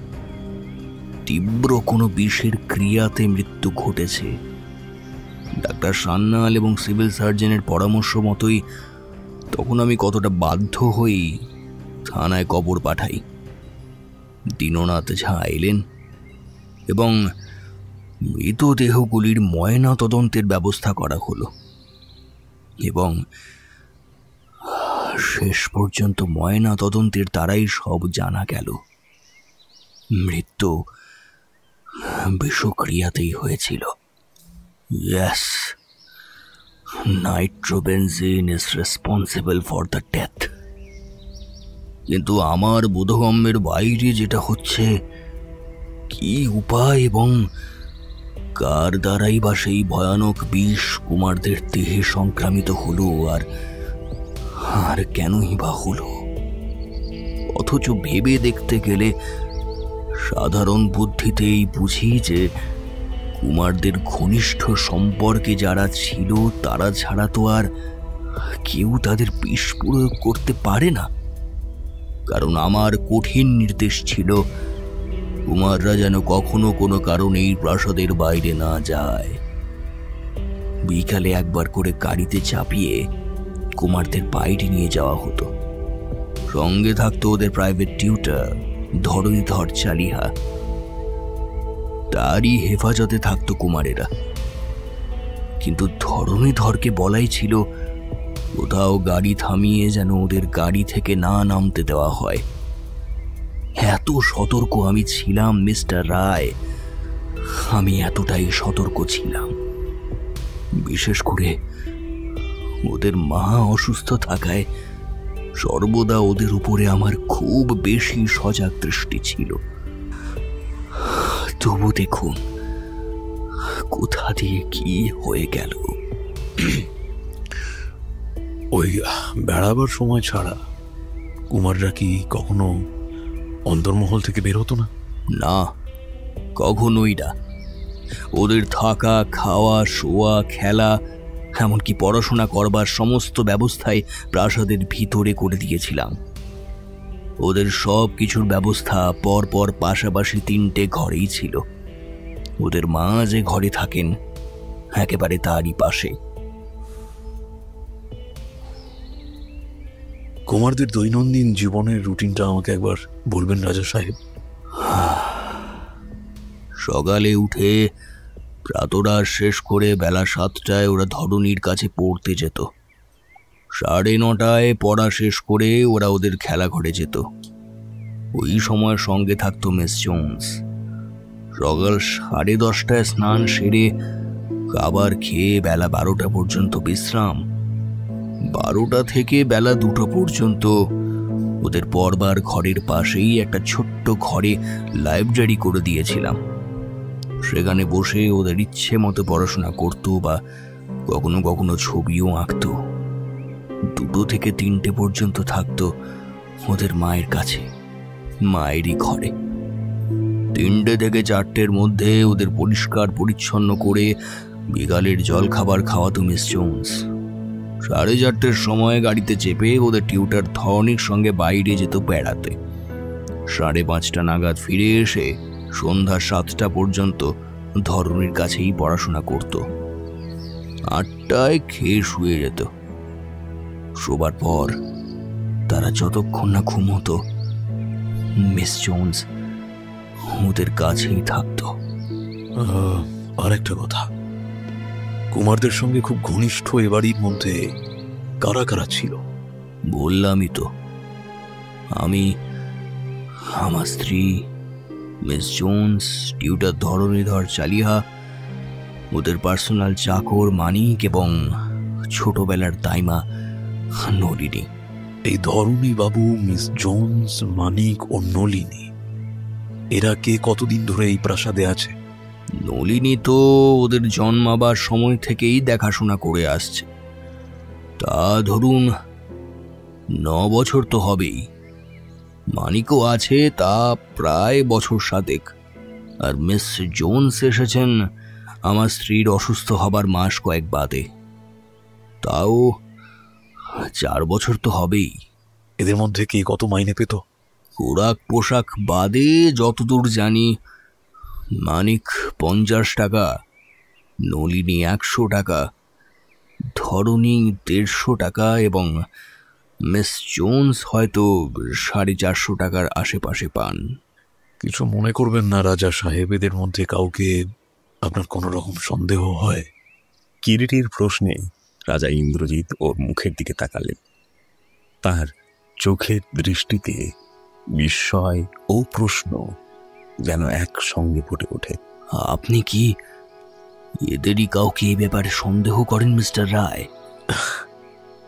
তীব্র কোনো বিষের ক্রিয়াতে মৃত্যু ঘটেছে। ডাক্তার সান্যাল এবং সিভিল সার্জনের পরামর্শ মতোই তখন আমি কতটা বাধ্য হই থানায় কবর পাঠাই। দীননাথ ঝা এলেন এবং মৃতদেহগুলির ময়না তদন্তের ব্যবস্থা করা হলো এবং শেষ পর্যন্ত ময়না তদন্তের দ্বারাই সব জানা গেল। মৃত্যু বিষক্রিয়াতেই হয়েছিল। Yes, nitrobenzene is responsible for the death. কিন্তু আমার বোধগম্যের বাইরে যেটা হচ্ছে, কি উপায় এবং কার দ্বারাই বা সেই ভয়ানক বিষ কুমারদের দেহে সংক্রামিত হলো আর কেনই বা হলো। অথচ ভেবে দেখতে গেলে সাধারণ বুদ্ধিতেই বুঝি যে কুমারদের ঘনিষ্ঠ সম্পর্কে যারা ছিল তারা ছাড়া তো আর কেউ তাদের বিষ প্রয়োগ করতে পারে না। কারণ আমার কঠিন নির্দেশ ছিল কুমাররা যেন কখনো কোনো কারণে এই প্রাসাদের বাইরে না যায়। বিকালে একবার করে গাড়িতে চাপিয়ে কুমারদের বাইরে নিয়ে যাওয়া হতো। সঙ্গে থাকতো ওদের প্রাইভেট টিউটর ধরণীধর চালিহা, তারই হেফাজতে থাকতো কুমারেরা। কিন্তু ধরণীধরকে বলাই ছিল কোথাও গাড়ি থামিয়ে যেন ওদের গাড়ি থেকে না নামতে দেওয়া হয়। এত সতর্ক আমি ছিলাম মিস্টার রায়, আমি এতটাই সতর্ক ছিলাম। বিশেষ করে ওদের মা অসুস্থ থাকায় সর্বদা ওদের উপরে আমার খুব বেশি সজাগ দৃষ্টি ছিল। তবু দেখুন কোথা দিয়ে কি হয়ে গেল। ওই বেড়াবার সময় ছাড়া কুমাররা কি কখনো অন্তর্মহল থেকে বের হতো না? না, কখনোই না। ওদের থাকা, খাওয়া, শোয়া, খেলা, এমনকি পড়াশোনা করবার সমস্ত ব্যবস্থাই প্রাসাদের ভিতরে করে দিয়েছিলাম। ওদের সব কিছুর ব্যবস্থা পরপর পাশাপাশি 3টে ঘরেই ছিল। ওদের মা যে ঘরে থাকেন একেবারে তারই পাশে। কুমারদের দৈনন্দিন জীবনের রুটিনটা আমাকে একবার বলবেন রাজা সাহেব? সকালে উঠে প্রাতরাশ শেষ করে বেলা 7টায় ওরা ধরণীর কাছে পড়তে যেত। 9:30টায় পড়া শেষ করে ওরা ওদের খেলাঘরে যেত। ওই সময় সঙ্গে থাকতো মিস জোন্স। সকাল 10:30টায় স্নান সেরে খাবার খেয়ে বেলা 12টা পর্যন্ত বিশ্রাম। 12টা থেকে বেলা 2টো পর্যন্ত ওদের পড়বার ঘরের পাশেই একটা ছোট্ট ঘরে লাইব্রেরি করে দিয়েছিলাম। সেখানে বসে ওদের ইচ্ছে মতো পড়াশোনা করতো বা কখনো কখনো ছবিও আঁকতো। 2টো থেকে 3টে পর্যন্ত থাকতো ওদের মায়ের কাছে, মায়েরই ঘরে। 3টে থেকে 4টের মধ্যে ওদের পরিষ্কার পরিচ্ছন্ন করে বিকালের জল খাবার খাওয়াতো মিস জোন্স। 4:30টের সময় গাড়িতে চেপে ওদের টিউটার ধরণীর সঙ্গে বাইরে যেত বেড়াতে। 5:30টা নাগাদ ফিরে এসে সন্ধ্যা 7টা পর্যন্ত ধরণীর কাছেই পড়াশোনা করত। 8টায় খেয়ে শুয়ে যেত। শোবার পর তারা যতক্ষণ না ঘুমোতো মিস জোন্স ওদের কাছেই থাকত। আরেকটা কথা, কুমারদের সঙ্গে খুব ঘনিষ্ঠ এ বাড়ির মধ্যে কারা কারা ছিল? বললামই তো, আমি, আমার স্ত্রী miss Jones, tutor Dharanidhar Chaliha, ওদের পার্সোনাল চাকর মানিক এবং ছোটবেলার দাইমা নলিনী। এই ধরণী বাবু, মিস জোন্স, মানিক ও নলিনী, এরা কে কতদিন ধরে এই প্রাসাদে আছে? নলিনী তো ওদের জন্মাবার সময় থেকেই দেখাশোনা করে আসছে। তা ধরুন 9 বছর তো হবেই। মানিকও আছে, তা প্রায় বছর 7। আর মিস জোন্স এসেছেন আমার স্ত্রীর অসুস্থ হবার মাস কয়েক বাদে, তাও 4 বছর তো হবেই। এদের মধ্যে কি কত মাইনে পেত? খোরাক পোশাক বাদে যতদূর জানি মানিক 50 টাকা, নলিনী 100 টাকা, ধরণী 150 টাকা এবং মিস জোন্স হয়তো 450 টাকার আশেপাশে পান। কিছু মনে করবেন না রাজা সাহেব, এদের মধ্যে কাউকে আপনার কোনো রকম সন্দেহ হয়? কিরিটির প্রশ্নে রাজা ইন্দ্রজিৎ ওর মুখের দিকে তাকালেন। তার চোখের দৃষ্টিতে বিস্ময় ও প্রশ্ন যেন একসঙ্গে ফুটে ওঠে। আপনি কি এদেরই কাউকে এই ব্যাপারে সন্দেহ করেন মিস্টার রায়?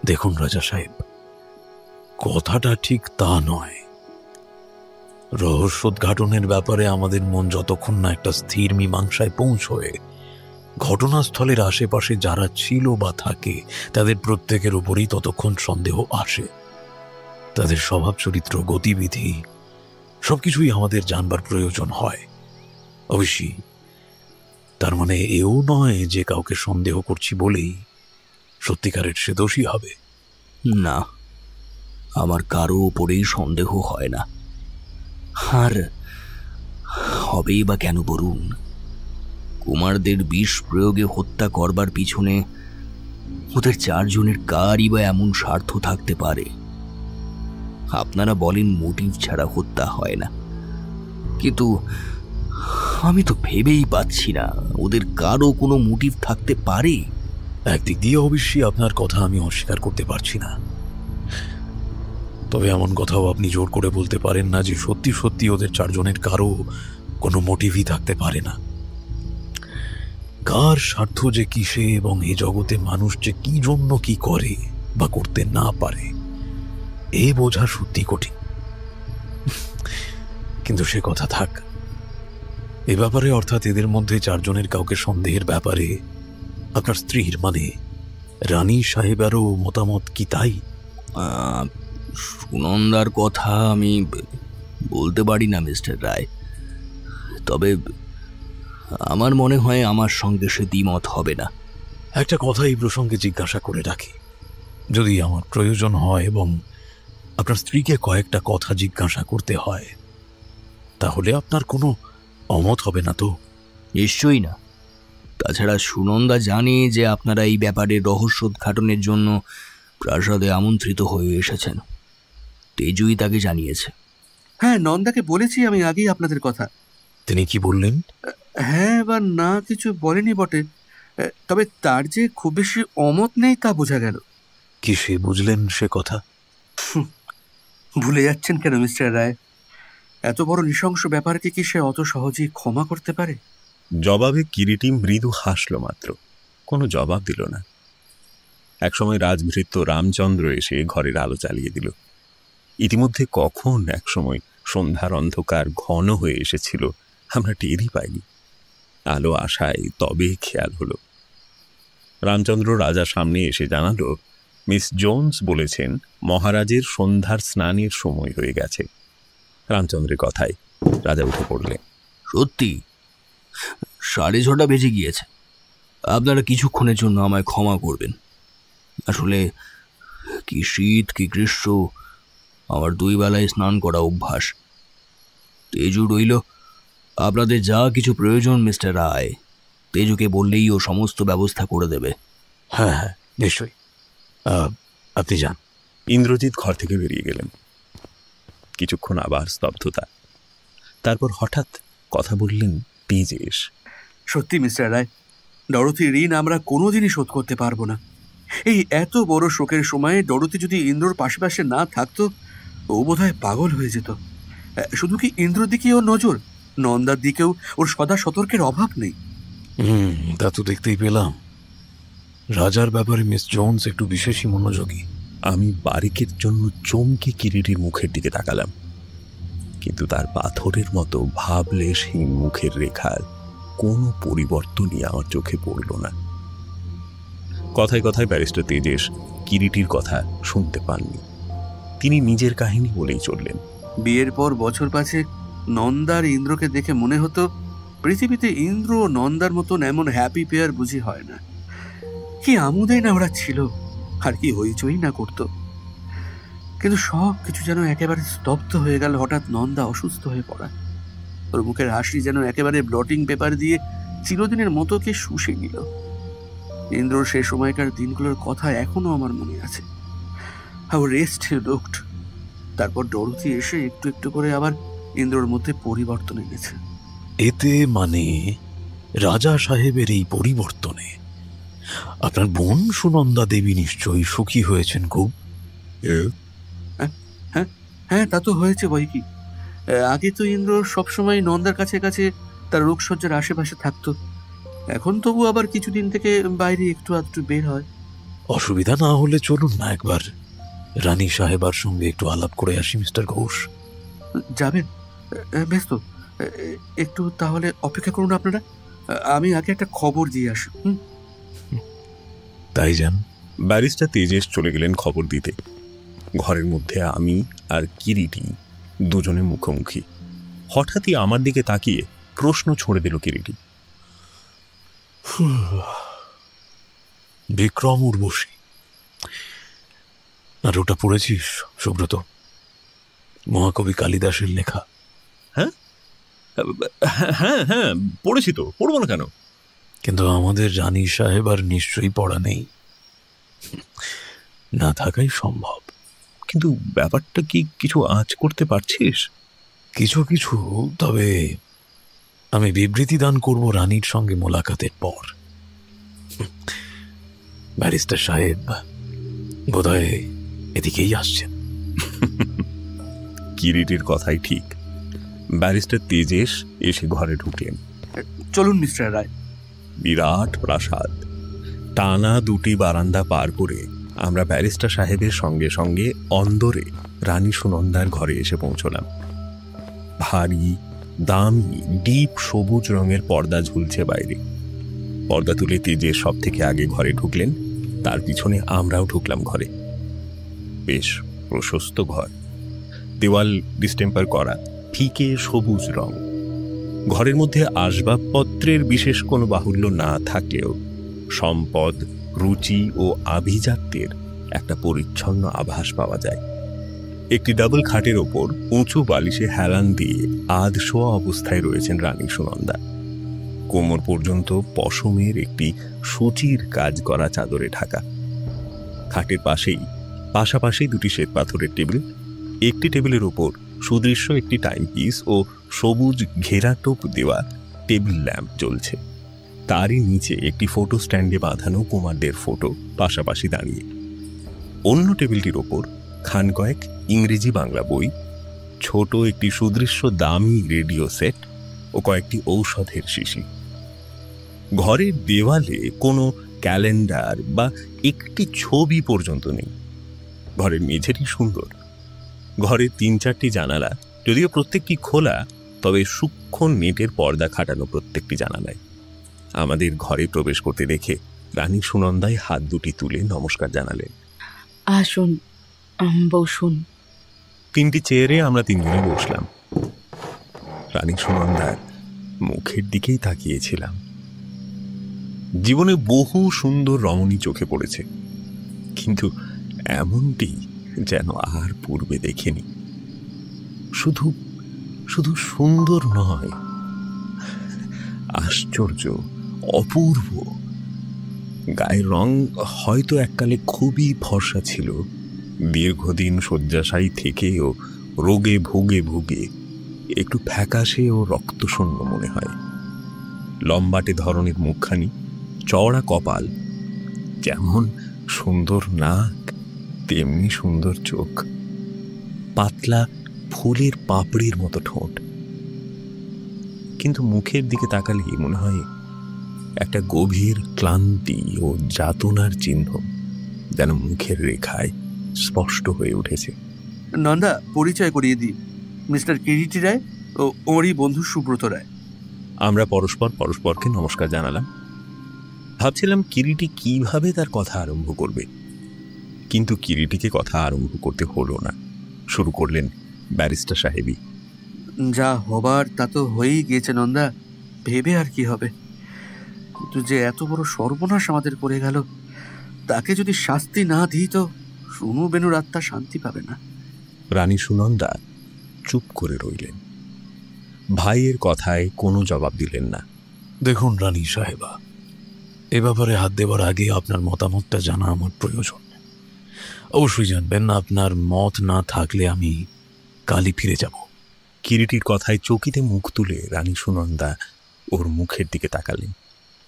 দেখুন রাজা সাহেব, কথাটা ঠিক তা নয়। রহস্যোদ্ঘাটনের ব্যাপারে আমাদের মন যতক্ষণ না একটা স্থির মীমাংসায় পৌঁছয়, ঘটনাস্থলের আশেপাশে যারা ছিল বা থাকে তাদের প্রত্যেকের উপরই ততক্ষণ সন্দেহ আসে। তাদের স্বভাব চরিত্র, গতিবিধি সবকিছুই আমাদের জানবার প্রয়োজন হয়। অবশ্যই তার মানে এও নয় যে কাউকে সন্দেহ করছি বলেই সত্যিকারের সে দোষী হবে। না, আমার কারো উপরেই সন্দেহ হয় না। আর হবেই বা কেন বলুন? কুমারদের বিষ প্রয়োগে হত্যা করবার পিছনে ওদের 4 জনের কারই বা এমন স্বার্থ থাকতে পারে? আপনারা বলেন মোটিভ ছাড়া হত্যা হয় না, কিন্তু আমি তো ভেবেই পাচ্ছি না ওদের কারো কোনো মোটিভ থাকতে পারে। একদিক দিয়ে অবশ্যই আপনার কথা আমি অস্বীকার করতে পারছি না, তবে এমন কথাও আপনি জোর করে বলতে পারেন না যে সত্যি সত্যি ওদের 4 জনের কারো কোনো মোটিভই থাকতে পারে না। কার স্বার্থ যে কিসে এবং এই জগতে মানুষ যে কি জন্য কি করে বা করতে না পারে এ বোঝা সত্যি কঠিন। কিন্তু সে কথা থাক। এ ব্যাপারে অর্থাৎ এদের মধ্যে 4 জনের কাউকে সন্দেহের ব্যাপারে আপনার স্ত্রীর মানে রানী সাহেবেরও মতামত কি তাই? সুনন্দার কথা আমি বলতে পারি না মিস্টার রায়, তবে আমার মনে হয় আমার সঙ্গে সে দ্বিমত হবে না। একটা কথা এই প্রসঙ্গে জিজ্ঞাসা করে রাখি, যদি আমার প্রয়োজন হয় এবং আপনার স্ত্রীকে কয়েকটা কথা জিজ্ঞাসা করতে হয়, তাহলে আপনার কোনো অমত হবে না তো? নিশ্চয়ই না। তাছাড়া সুনন্দা জানে যে আপনারা এই ব্যাপারে রহস্যোদ্ঘাটনের জন্য প্রাসাদে আমন্ত্রিত হয়ে এসেছেন। তেজুই তাকে জানিয়েছে। হ্যাঁ, নন্দাকে বলেছি আমি আগেই আপনাদের কথা। তিনি কি বললেন? হ্যাঁ বা না কিছু বলেনি বটে, তবে তার যে খুব বেশি অমত নেই তা বোঝা গেল। কি সে বুঝলেন সে কথা? ভুলে যাচ্ছেন কেন মিস্টার রায়? এত বড় নৃশংস ব্যাপারকে কি সে অত সহজেই ক্ষমা করতে পারে? জবাবে কিরিটি মৃদু হাসল মাত্র, কোনো জবাব দিল না। একসময় রাজভৃত্য রামচন্দ্র এসে ঘরের আলো জ্বালিয়ে দিল। ইতিমধ্যে কখন একসময় সন্ধ্যার অন্ধকার ঘন হয়ে এসেছিল আমরা টেরই পাইনি। আলো আসায় তবে খেয়াল হলো। রামচন্দ্র রাজার সামনে এসে জানালো, মিস জোন্স বলেছেন মহারাজের সন্ধ্যার স্নানের সময় হয়ে গেছে। রামচন্দ্রের কথায় রাজা উঠে পড়লেন। সত্যি 6:30 বেজে গিয়েছে। আপনারা কিছুক্ষণের জন্য আমায় ক্ষমা করবেন। আসলে কি শীত কি গ্রীষ্ম, আমার 2 বেলায় স্নান করা অভ্যাস। তেজু রইল, আপনাদের যা কিছু প্রয়োজন মিস্টার রায়, তেজুকে বললেই ও সমস্ত ব্যবস্থা করে দেবে। হ্যাঁ হ্যাঁ, নিশ্চয়ই, আপনি যান। ইন্দ্রজিৎ ঘর থেকে বেরিয়ে গেলেন। কিছুক্ষণ আবার স্তব্ধতা, তারপর হঠাৎ কথা বললেন তেজেশ। সত্যি মিস্টার রায়, ডরোথির ঋণ আমরা কোনোদিনই শোধ করতে পারবো না। এই এত বড় শোকের সময়ে ডরোথি যদি ইন্দ্রর পাশে না থাকতো, ও বোধহয় পাগল হয়ে যেত। শুধু কি ইন্দ্রর দিকে ওর নজর, নন্দার দিকেও ওর সদা সতর্কের অভাব নেই। তা তো দেখতেই পেলাম। রাজার ব্যাপারে মিস জোন্স একটু বিশেষই মনোযোগী। আমি বারিকের জন্য চমকে কিরিটির মুখের দিকে তাকালাম, কিন্তু তার পাথরের মতো ভাবলেশহীন মুখের রেখার কোনো পরিবর্তনই আমার চোখে পড়ল না। কথায় কথায় ব্যারিস্টার তেজেশ কিরিটির কথা শুনতে পাননি। তিনি নিজের কাহিনী বলেই চললেন। বিয়ের পর বছর 5 নন্দার ইন্দ্রকে দেখে মনে হতো পৃথিবীতে ইন্দ্র ও নন্দার মতন এমন হ্যাপি পেয়ার বুঝি হয় না। কি আমোদেই না ওরা ছিল, আর কি হইচই না করতো। কিন্তু সব কিছু যেন একেবারে স্তব্ধ হয়ে গেল হঠাৎ নন্দা অসুস্থ হয়ে পড়া। ওর মুখের হাসি যেন একেবারে ব্লটিং পেপার দিয়ে চিরদিনের মতো কে শুষে নিল। ইন্দ্রর সে সময়কার দিনগুলোর কথা এখনো আমার মনে আছে। How rest he looked. তারপর ডরোথি এসে একটু একটু করে আবার ইন্দ্রর মধ্যে পরিবর্তন এনেছে। এতে মানে রাজা সাহেবের এই পরিবর্তনে আপনার বোন সুনন্দা দেবী নিশ্চয়ই সুখী হয়েছেন খুব। হ্যাঁ, তা তো হয়েছে বই কি। আগে তো ইন্দ্র সবসময় নন্দার কাছে কাছে তার রোগসজ্জার আশেপাশে থাকতো। এখন তবু আবার কিছুদিন থেকে বাইরে একটু আধটু বের হয়। অসুবিধা না হলে চলুন না একবার রানী সাহেবার সঙ্গে একটু আলাপ করে আসি মিস্টার ঘোষ। যাবেন? বেশ তো, একটু তাহলে অপেক্ষা করুন আপনারা। আমি আগে একটা খবর দিয়ে আসি। তাই যান। ব্যারিস্টার তেজেশ চলে গেলেন খবর দিতে। ঘরের মধ্যে আমি আর কিরিটি দুজনে মুখোমুখি। হঠাৎই আমার দিকে তাকিয়ে প্রশ্ন ছড়ে দিল কিরিটি। বিক্রম উর্বশী, আর ওটা পড়েছিস সুব্রত? মহাকবি কালিদাসের লেখা। হ্যাঁ হ্যাঁ হ্যাঁ, পড়েছি তো, পড়বো না কেন? কিন্তু আমাদের রানী সাহেব আর নিশ্চয়ই পড়া নেই, না থাকাই সম্ভব। কিন্তু ব্যাপারটা কি কিছু আঁচ করতে পারছিস? কিছু কিছু, তবে আমি বিবৃতি দান করব রানীর সঙ্গে মোলাকাতের পর। ব্যারিস্টার সাহেব বোধহয় এদিকেই আসছেন। কিরিটির কথাই ঠিক। ব্যারিস্টার তেজেশ এসে ঘরে ঢুকলেন। চলুন মিস্টার রায়। বিরাট প্রাসাদ, টানা দুটি বারান্দা পার করে আমরা ব্যারিস্টার সাহেবের সঙ্গে সঙ্গে অন্দরে রানী সুনন্দার ঘরে এসে পৌঁছলাম। ভারী দামি ডিপ সবুজ রঙের পর্দা ঝুলছে বাইরে। পর্দা তুলে তেজেশ সব থেকে আগে ঘরে ঢুকলেন, তার পিছনে আমরাও ঢুকলাম ঘরে। বেশ প্রশস্ত ঘর, দেওয়াল ডিস্টেম্পার করা, ফিকে সবুজ রং। ঘরের মধ্যে আসবাবপত্রের বিশেষ কোনো বাহুল্য না থাকলেও সম্পদ, রুচি ও আভিজাত্যের একটা পরিচ্ছন্ন আভাস পাওয়া যায়। একটি ডাবল খাটের ওপর উঁচু বালিশে হেলান দিয়ে আধশোয়া অবস্থায় রয়েছেন রানী সুনন্দা। কোমর পর্যন্ত পশমের একটি সূচির কাজ করা চাদরে ঢাকা। খাটের পাশাপাশি দুটি শ্বেত পাথরের টেবিল। একটি টেবিলের ওপর সুদৃশ্য একটি টাইমপিস ও সবুজ ঘেরাটোপ দেওয়া টেবিল ল্যাম্প জ্বলছে। তারই নিচে একটি ফটো স্ট্যান্ডে বাঁধানো কুমারদের ফটো পাশাপাশি দাঁড়িয়ে। অন্য টেবিলটির ওপর খান কয়েক ইংরেজি বাংলা বই, ছোট একটি সুদৃশ্য দামি রেডিও সেট ও কয়েকটি ঔষধের শিশি। ঘরের দেওয়ালে কোনো ক্যালেন্ডার বা একটি ছবি পর্যন্ত নেই। ঘরের মেঝেটি সুন্দর। ঘরের ৩-৪টি জানালা, যদিও প্রত্যেকটি খোলা, তবে সূক্ষ্ম নেটের পর্দা খাটানো প্রত্যেকটি জানালায়। আমাদের ঘরে প্রবেশ করতে দেখে রানী সুনন্দায় হাত দুটি তুলে নমস্কার জানালেন। আসুন, বসুন। 3টি চেয়ারে আমরা 3 জনে বসলাম। রানী সুনন্দার মুখের দিকেই তাকিয়েছিলাম। জীবনে বহু সুন্দর রমণী চোখে পড়েছে, কিন্তু এমনটি যেন আর পূর্বে দেখিনি। শুধু শুধু সুন্দর নয়, আশ্চর্য, অপূর্ব। গায়ের রং হয়তো এককালে খুবই ফর্সা ছিল, দীর্ঘদিন শয্যাশায়ী থেকেও রোগে ভুগে ভুগে একটু ফ্যাকাশে ও রক্তশূন্য মনে হয়। লম্বাটে ধরনের মুখখানি, চওড়া কপাল, যেমন সুন্দর নাক তেমনি সুন্দর চোখ, পাতলা ফুলের পাপড়ির মতো ঠোঁট। কিন্তু মুখের দিকে তাকালেই মনে হয় একটা গভীর ক্লান্তি ও যাতনার চিহ্ন যেন মুখের রেখায় স্পষ্ট হয়ে উঠেছে। নন্দা, পরিচয় করিয়ে দিই, মিস্টার কিরিটি রায় ও ওরই বন্ধু সুব্রত রায়। আমরা পরস্পরকে নমস্কার জানালাম। ভাবছিলাম কিরিটি কিভাবে তার কথা আরম্ভ করবে, কিন্তু কিরিটিকে কথা আরম্ভ করতে হলো না। শুরু করলেন ব্যারিস্টার সাহেবই। যা হবার তা তো হয়েই গিয়েছে নন্দা। ভেবে আর কি হবে, কিন্তু যে এত বড় সর্বনাশ আমাদের করে গেল, তাকে যদি শাস্তি না দিই তো শুনু বেনুর আত্মা শান্তি পাবে না। রানী সুনন্দা চুপ করে রইলেন, ভাইয়ের কথায় কোনো জবাব দিলেন না। দেখুন রানী সাহেবা, এ ব্যাপারে হাত দেওয়ার আগে আপনার মতামতটা জানা আমার প্রয়োজন। অবশ্যই জানবেন, আপনার মত না থাকলে আমি কালই ফিরে যাব। কিরিটির কথায় চকিতে মুখ তুলে রানী সুনন্দা ওর মুখের দিকে তাকালেন।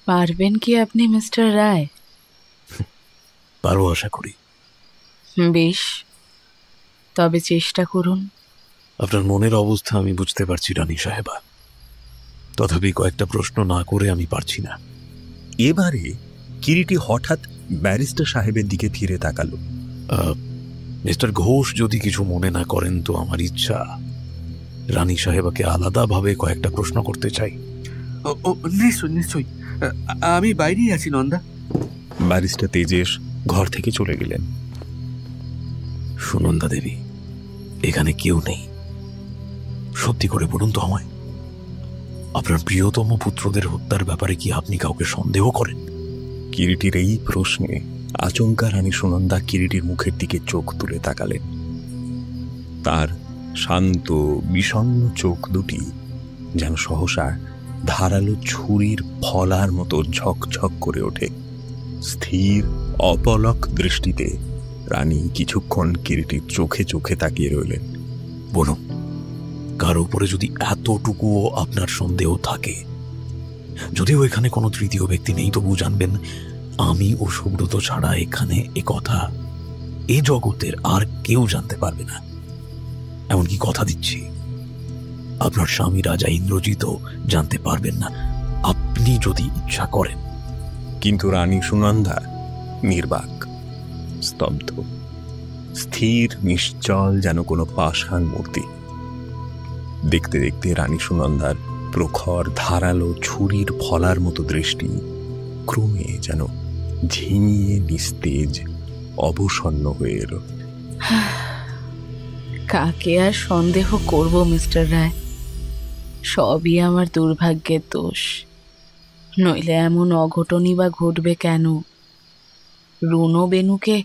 পারবেন কি আপনি মিস্টার রায়? পারো আশা করি। বেশ, তবে চেষ্টা করুন। আপনার মনের অবস্থা আমি বুঝতে পারছি রানী সাহেবা, তথাপি কয়েকটা প্রশ্ন না করে আমি পারছি না। এবারে কিরিটি হঠাৎ ব্যারিস্টার সাহেবের দিকে ফিরে তাকালো। মিস্টার ঘোষ যদি কিছু মনে না করেন তো আমার ইচ্ছা রানী সাহেবাকে আলাদাভাবে কয়েকটা প্রশ্ন করতে চাই। নিশ্চয়ই নিশ্চয়ই, আমি বাইরেই আছি নন্দা। ব্যারিস্টার তেজেশ ঘর থেকে চলে গেলেন। সুনন্দা দেবী, এখানে কেউ নেই, সত্যি করে বলুন তো আমায়, আপনার প্রিয়তম পুত্রদের হত্যার ব্যাপারে কি আপনি কাউকে সন্দেহ করেন? কিরিটির এই প্রশ্নে আচমকা রানী সুনন্দা কিরিটির মুখের দিকে চোখ তুলে তাকালেন। তার শান্ত বিষণ্ণ চোখ দুটি যেন সহসা ধারালো ছুরির ফলার মতো ঝকঝক করে ওঠে। স্থির অপলক দৃষ্টিতে রানী কিছুক্ষণ কিরিটির চোখে চোখে তাকিয়ে রইলেন। বলুন, কার উপরে যদি এতটুকুও আপনার সন্দেহ থাকে, যদিও এখানে কোনো তৃতীয় ব্যক্তি নেই, তবু জানবেন আমি ও সুব্রত ছাড়া এখানে এ কথা এ জগতের আর কেউ জানতে পারবে না। এমনকি কথা দিচ্ছি, আপনার স্বামী রাজা ইন্দ্রজিৎ জানতে পারবেন না, আপনি যদি ইচ্ছা করেন। কিন্তু রানী সুনন্দা নির্বাক, স্তব্ধ, স্থির নিশ্চল, যেন কোনো পাষাণ মূর্তি। দেখতে দেখতে রানী সুনন্দার প্রখর ধারালো ছুরির ফলার মতো দৃষ্টি ক্রমে যেন ঝিমিয়ে নিস্তেজ অবসন্ন হয়ে এলো। কাকে আর সন্দেহ করব মিস্টার রায়, সবই আমার দুর্ভাগ্যের দোষ, নইলে এমন অঘটনই বা ঘটবে কেন? রুনো বেনুকে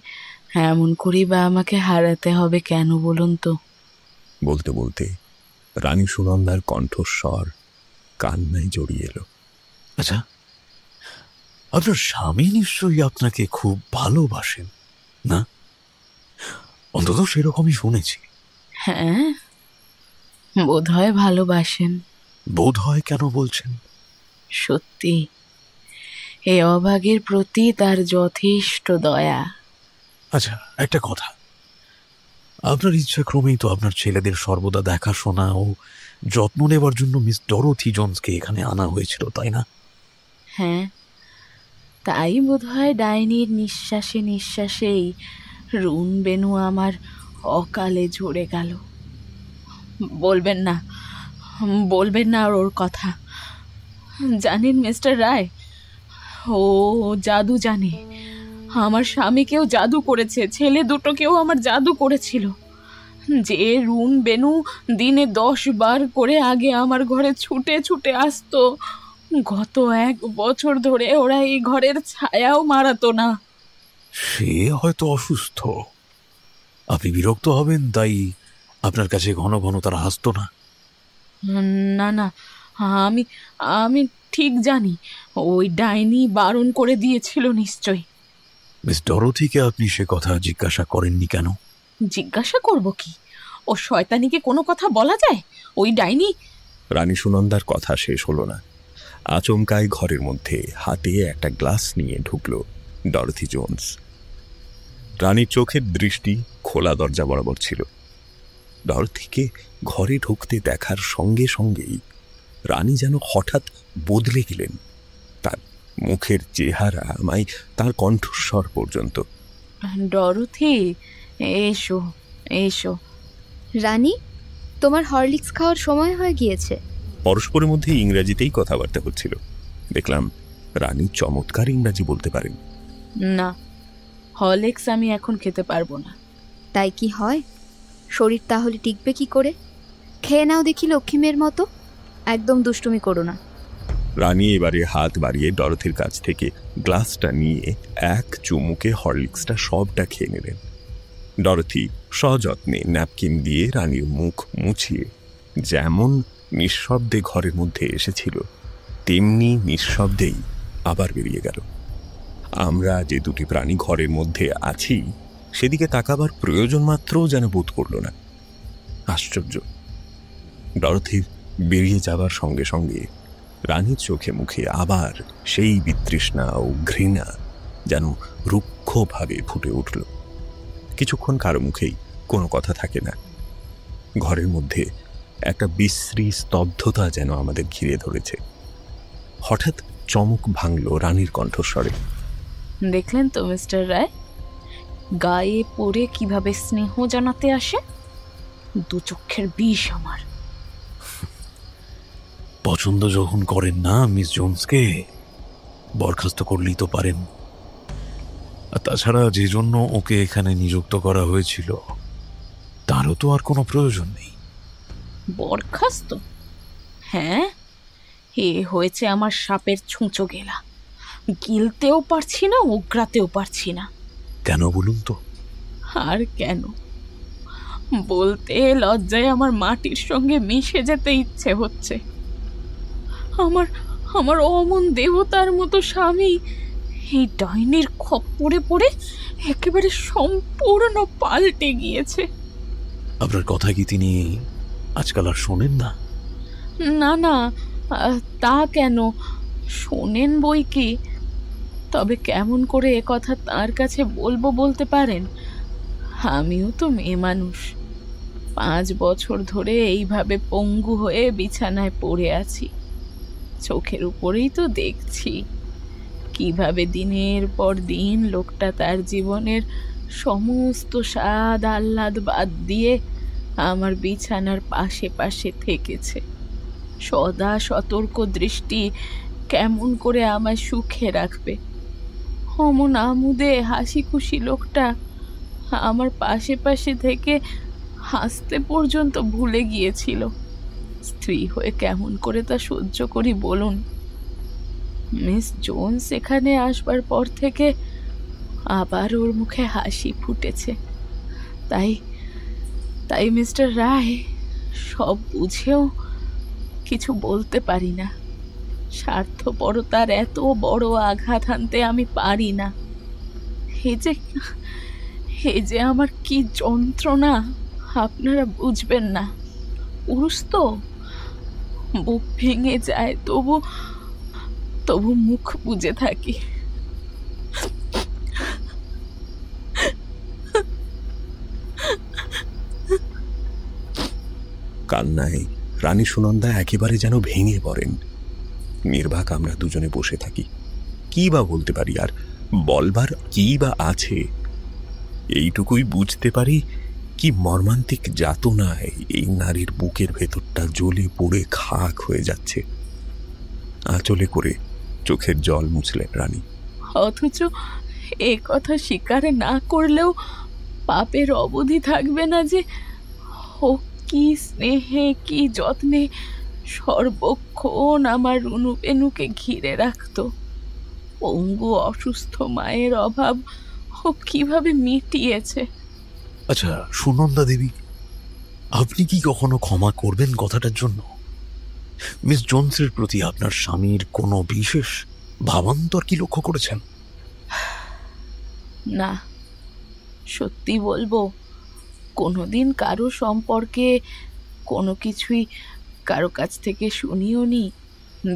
এমন করেই বা আমাকে হারাতে হবে কেন বলুন তো? বলতে বলতে রানী সুনন্দার কণ্ঠস্বর কান্নায় জড়িয়ে এলো। আচ্ছা, আপনার স্বামী নিশ্চয়ই আপনাকে খুব ভালোবাসেন, না? অন্তত সেরকমই শুনেছি। হ্যাঁ, বোধ হয় ভালোবাসেন। বোধ হয় কেন বলছেন? সত্যি, এই অভাগীর প্রতি তার যথেষ্ট দয়া। আচ্ছা, একটা কথা, আপনার ইচ্ছা ক্রমেই তো আপনার ছেলেদের সর্বদা দেখাশোনা ও যত্ন নেবার জন্য মিস ডরোথি জোন্সকে এখানে আনা হয়েছিল, তাই না? হ্যাঁ, তাই বোধহয় ডাইনির নিঃশ্বাসে নিঃশ্বাসেই রুন বেনু আমার অকালে ঝরে গেল। বলবেন না, বলবেন না আর ওর কথা। জানেন মিস্টার রায়, ও জাদু জানে। আমার স্বামীকেও জাদু করেছে, ছেলে দুটোকেও আমার জাদু করেছিল। যে রুন বেনু দিনে 10 বার করে আগে আমার ঘরে ছুটে ছুটে আসতো, গত 1 বছর ধরে ওরা এই ঘরের ছায়াও মারাতো না। সে হয়তো অসুস্থ, আপনি বিরক্ত হবেন, তাই আপনার কাছে ঘন ঘন তারা আসতো না। না না, আমি আমি ঠিক জানি, ওই ডাইনি বারণ করে দিয়েছিল নিশ্চয়ই। মিস ডরোথিকে আপনি সে কথা জিজ্ঞাসা করেননি কেন? জিজ্ঞাসা করব কি? ও শয়তানিকে কোনো কথা বলা যায়? ওই ডাইনি। রানী সুনন্দার কথা শেষ হলো না। আচমকায় ঘরের মধ্যে হাতে একটা গ্লাস নিয়ে ঢুকলো ডরোথি জোন্স। রানীর চোখের দৃষ্টি খোলা দরজা বরাবর ছিল। ডরোথিকে ঘরে ঢুকতে দেখার সঙ্গে সঙ্গেই রানী যেন হঠাৎ বদলে গেলেন, তার মুখের চেহারা আমায় তার কণ্ঠস্বর পর্যন্ত। ডরোথি, এসো এসো। রানী, তোমার হরলিক্স খাওয়ার সময় হয়ে গিয়েছে। পরস্পরের মধ্যে ইংরেজিতেই কথাবার্তা হচ্ছিল। দেখলাম রানী চমৎকার ইংরাজি বলতে পারেন। না, হরলিক্স আমি এখন খেতে পারবো না। তাই কি হয়? শরীর তাহলে টিকবে কি করে? খেয়ে নাও দেখি লক্ষ্মী মেয়ের মতো, একদম দুষ্টুমি করো না। রানী এবারে হাত বাড়িয়ে ডরথির কাছ থেকে গ্লাসটা নিয়ে এক চুমুকে হরলিক্সটা সবটা খেয়ে নিলেন। ডরথি সযত্নে ন্যাপকিন দিয়ে রানীর মুখ মুছিয়ে যেমন নিঃশব্দে ঘরের মধ্যে এসেছিল তেমনি নিঃশব্দেই আবার বেরিয়ে গেল। আমরা যে দুটি প্রাণী ঘরের মধ্যে আছি সেদিকে তাকাবার প্রয়োজন মাত্রও যেন বোধ করল না। আশ্চর্য, ডরথির বেরিয়ে যাবার সঙ্গে সঙ্গে রানীর চোখে মুখে আবার সেই বিতৃষ্ণা ও ঘৃণা যেন রুক্ষভাবে ফুটে উঠল। কিছুক্ষণ কারো মুখেই কোনো কথা থাকে না। ঘরের মধ্যে একটা বিশ্রী স্তব্ধতা যেন আমাদের ঘিরে ধরেছে। হঠাৎ চমক ভাঙল রানীর কণ্ঠস্বরে। দেখলেন তো মিস্টার রায়, গায়ে পড়ে কিভাবে স্নেহ জানাতে আসে। দু চক্ষের বিষ আমার। পছন্দ যখন করেন না মিস জোন্সকে, বরখাস্ত করলেই তো পারেন। আর তাছাড়া যে জন্য ওকে এখানে নিযুক্ত করা হয়েছিল তারও তো আর কোনো প্রয়োজন নেই। বরখাস্ত? হ্যাঁ, এ হয়েছে আমার সাপের ছুঁচো গেলা। গিলতেও পারছি না, উগরাতেও পারছি না। কেন বলুন তো? আর কেন বলতে লজ্জায় আমার মাটির সঙ্গে মিশে যেতে ইচ্ছে হচ্ছে। আমার আমার অমন দেবতার মতো স্বামী এই ডাইনির খপ্পরে পড়ে একেবারে সম্পূর্ণ পাল্টে গিয়েছে। আপনার কথা কি তিনি আজকাল আর শোনেন না? না না, তা কেন, শোনেন বই কি। তবে কেমন করে এ কথা তার কাছে বলবো বলতে পারেন? আমিও তো মেয়ে মানুষ। 5 বছর ধরে এইভাবে পঙ্গু হয়ে বিছানায় পড়ে আছি। চোখের উপরেই তো দেখছি কিভাবে দিনের পর দিন লোকটা তার জীবনের সমস্ত স্বাদ আহ্লাদ বাদ দিয়ে আমার বিছানার পাশে পাশে থেকেছে। সদা সতর্ক দৃষ্টি কেমন করে আমায় সুখে রাখবে। অমন আমুদে হাসি খুশি লোকটা আমার পাশে পাশে থেকে হাসতে পর্যন্ত ভুলে গিয়েছিল। স্ত্রী হয়ে কেমন করে তা সহ্য করি বলুন। মিস জোন্স এখানে আসবার পর থেকে আবার ওর মুখে হাসি ফুটেছে। তাই তাই মিস্টার রায়, সব বুঝেও কিছু বলতে পারি না। স্বার্থপরতার এত বড় আঘাত হানতে আমি পারি না। এই যে আমার কি যন্ত্রণা আপনারা বুঝবেন না। পুরুষ তো, বুক ভেঙে যায়, তবু মুখ বুজে থাকি। কান্নায় রানী সুনন্দা একেবারে যেন ভেঙে পড়েন। নির্বাক আমরা দুজনে বসে থাকি। কি বা বলতে পারি, আর বলবার কি বা আছে? এইটুকুই বুঝতে পারি কি মর্মান্তিক যাতনায় এই নারীর বুকের ভেতরটা জ্বলে পড়ে খাক হয়ে যাচ্ছে। আঁচলে করে চোখের জল মুছলেন রানী। অথচ এ কথা স্বীকার না করলেও পাপের অবধি থাকবে না যে ও কি স্নেহে কি যত্নে সর্বক্ষণ আমার রুনু পেনুকে ঘিরে রাখত। পঙ্গু অসুস্থ মায়ের অভাব ও কিভাবে মিটিয়েছে। আচ্ছা সুনন্দা দেবী, আপনি কি কখনো ক্ষমা করবেন কথাটার জন্য? মিস জোন্সের প্রতি আপনার স্বামীর কোনো বিশেষ ভাবান্তর কি লক্ষ্য করেছেন? না, সত্যি বলবো, কোনোদিন কারো সম্পর্কে কোনো কিছুই কারো কাছ থেকে শুনিও নি,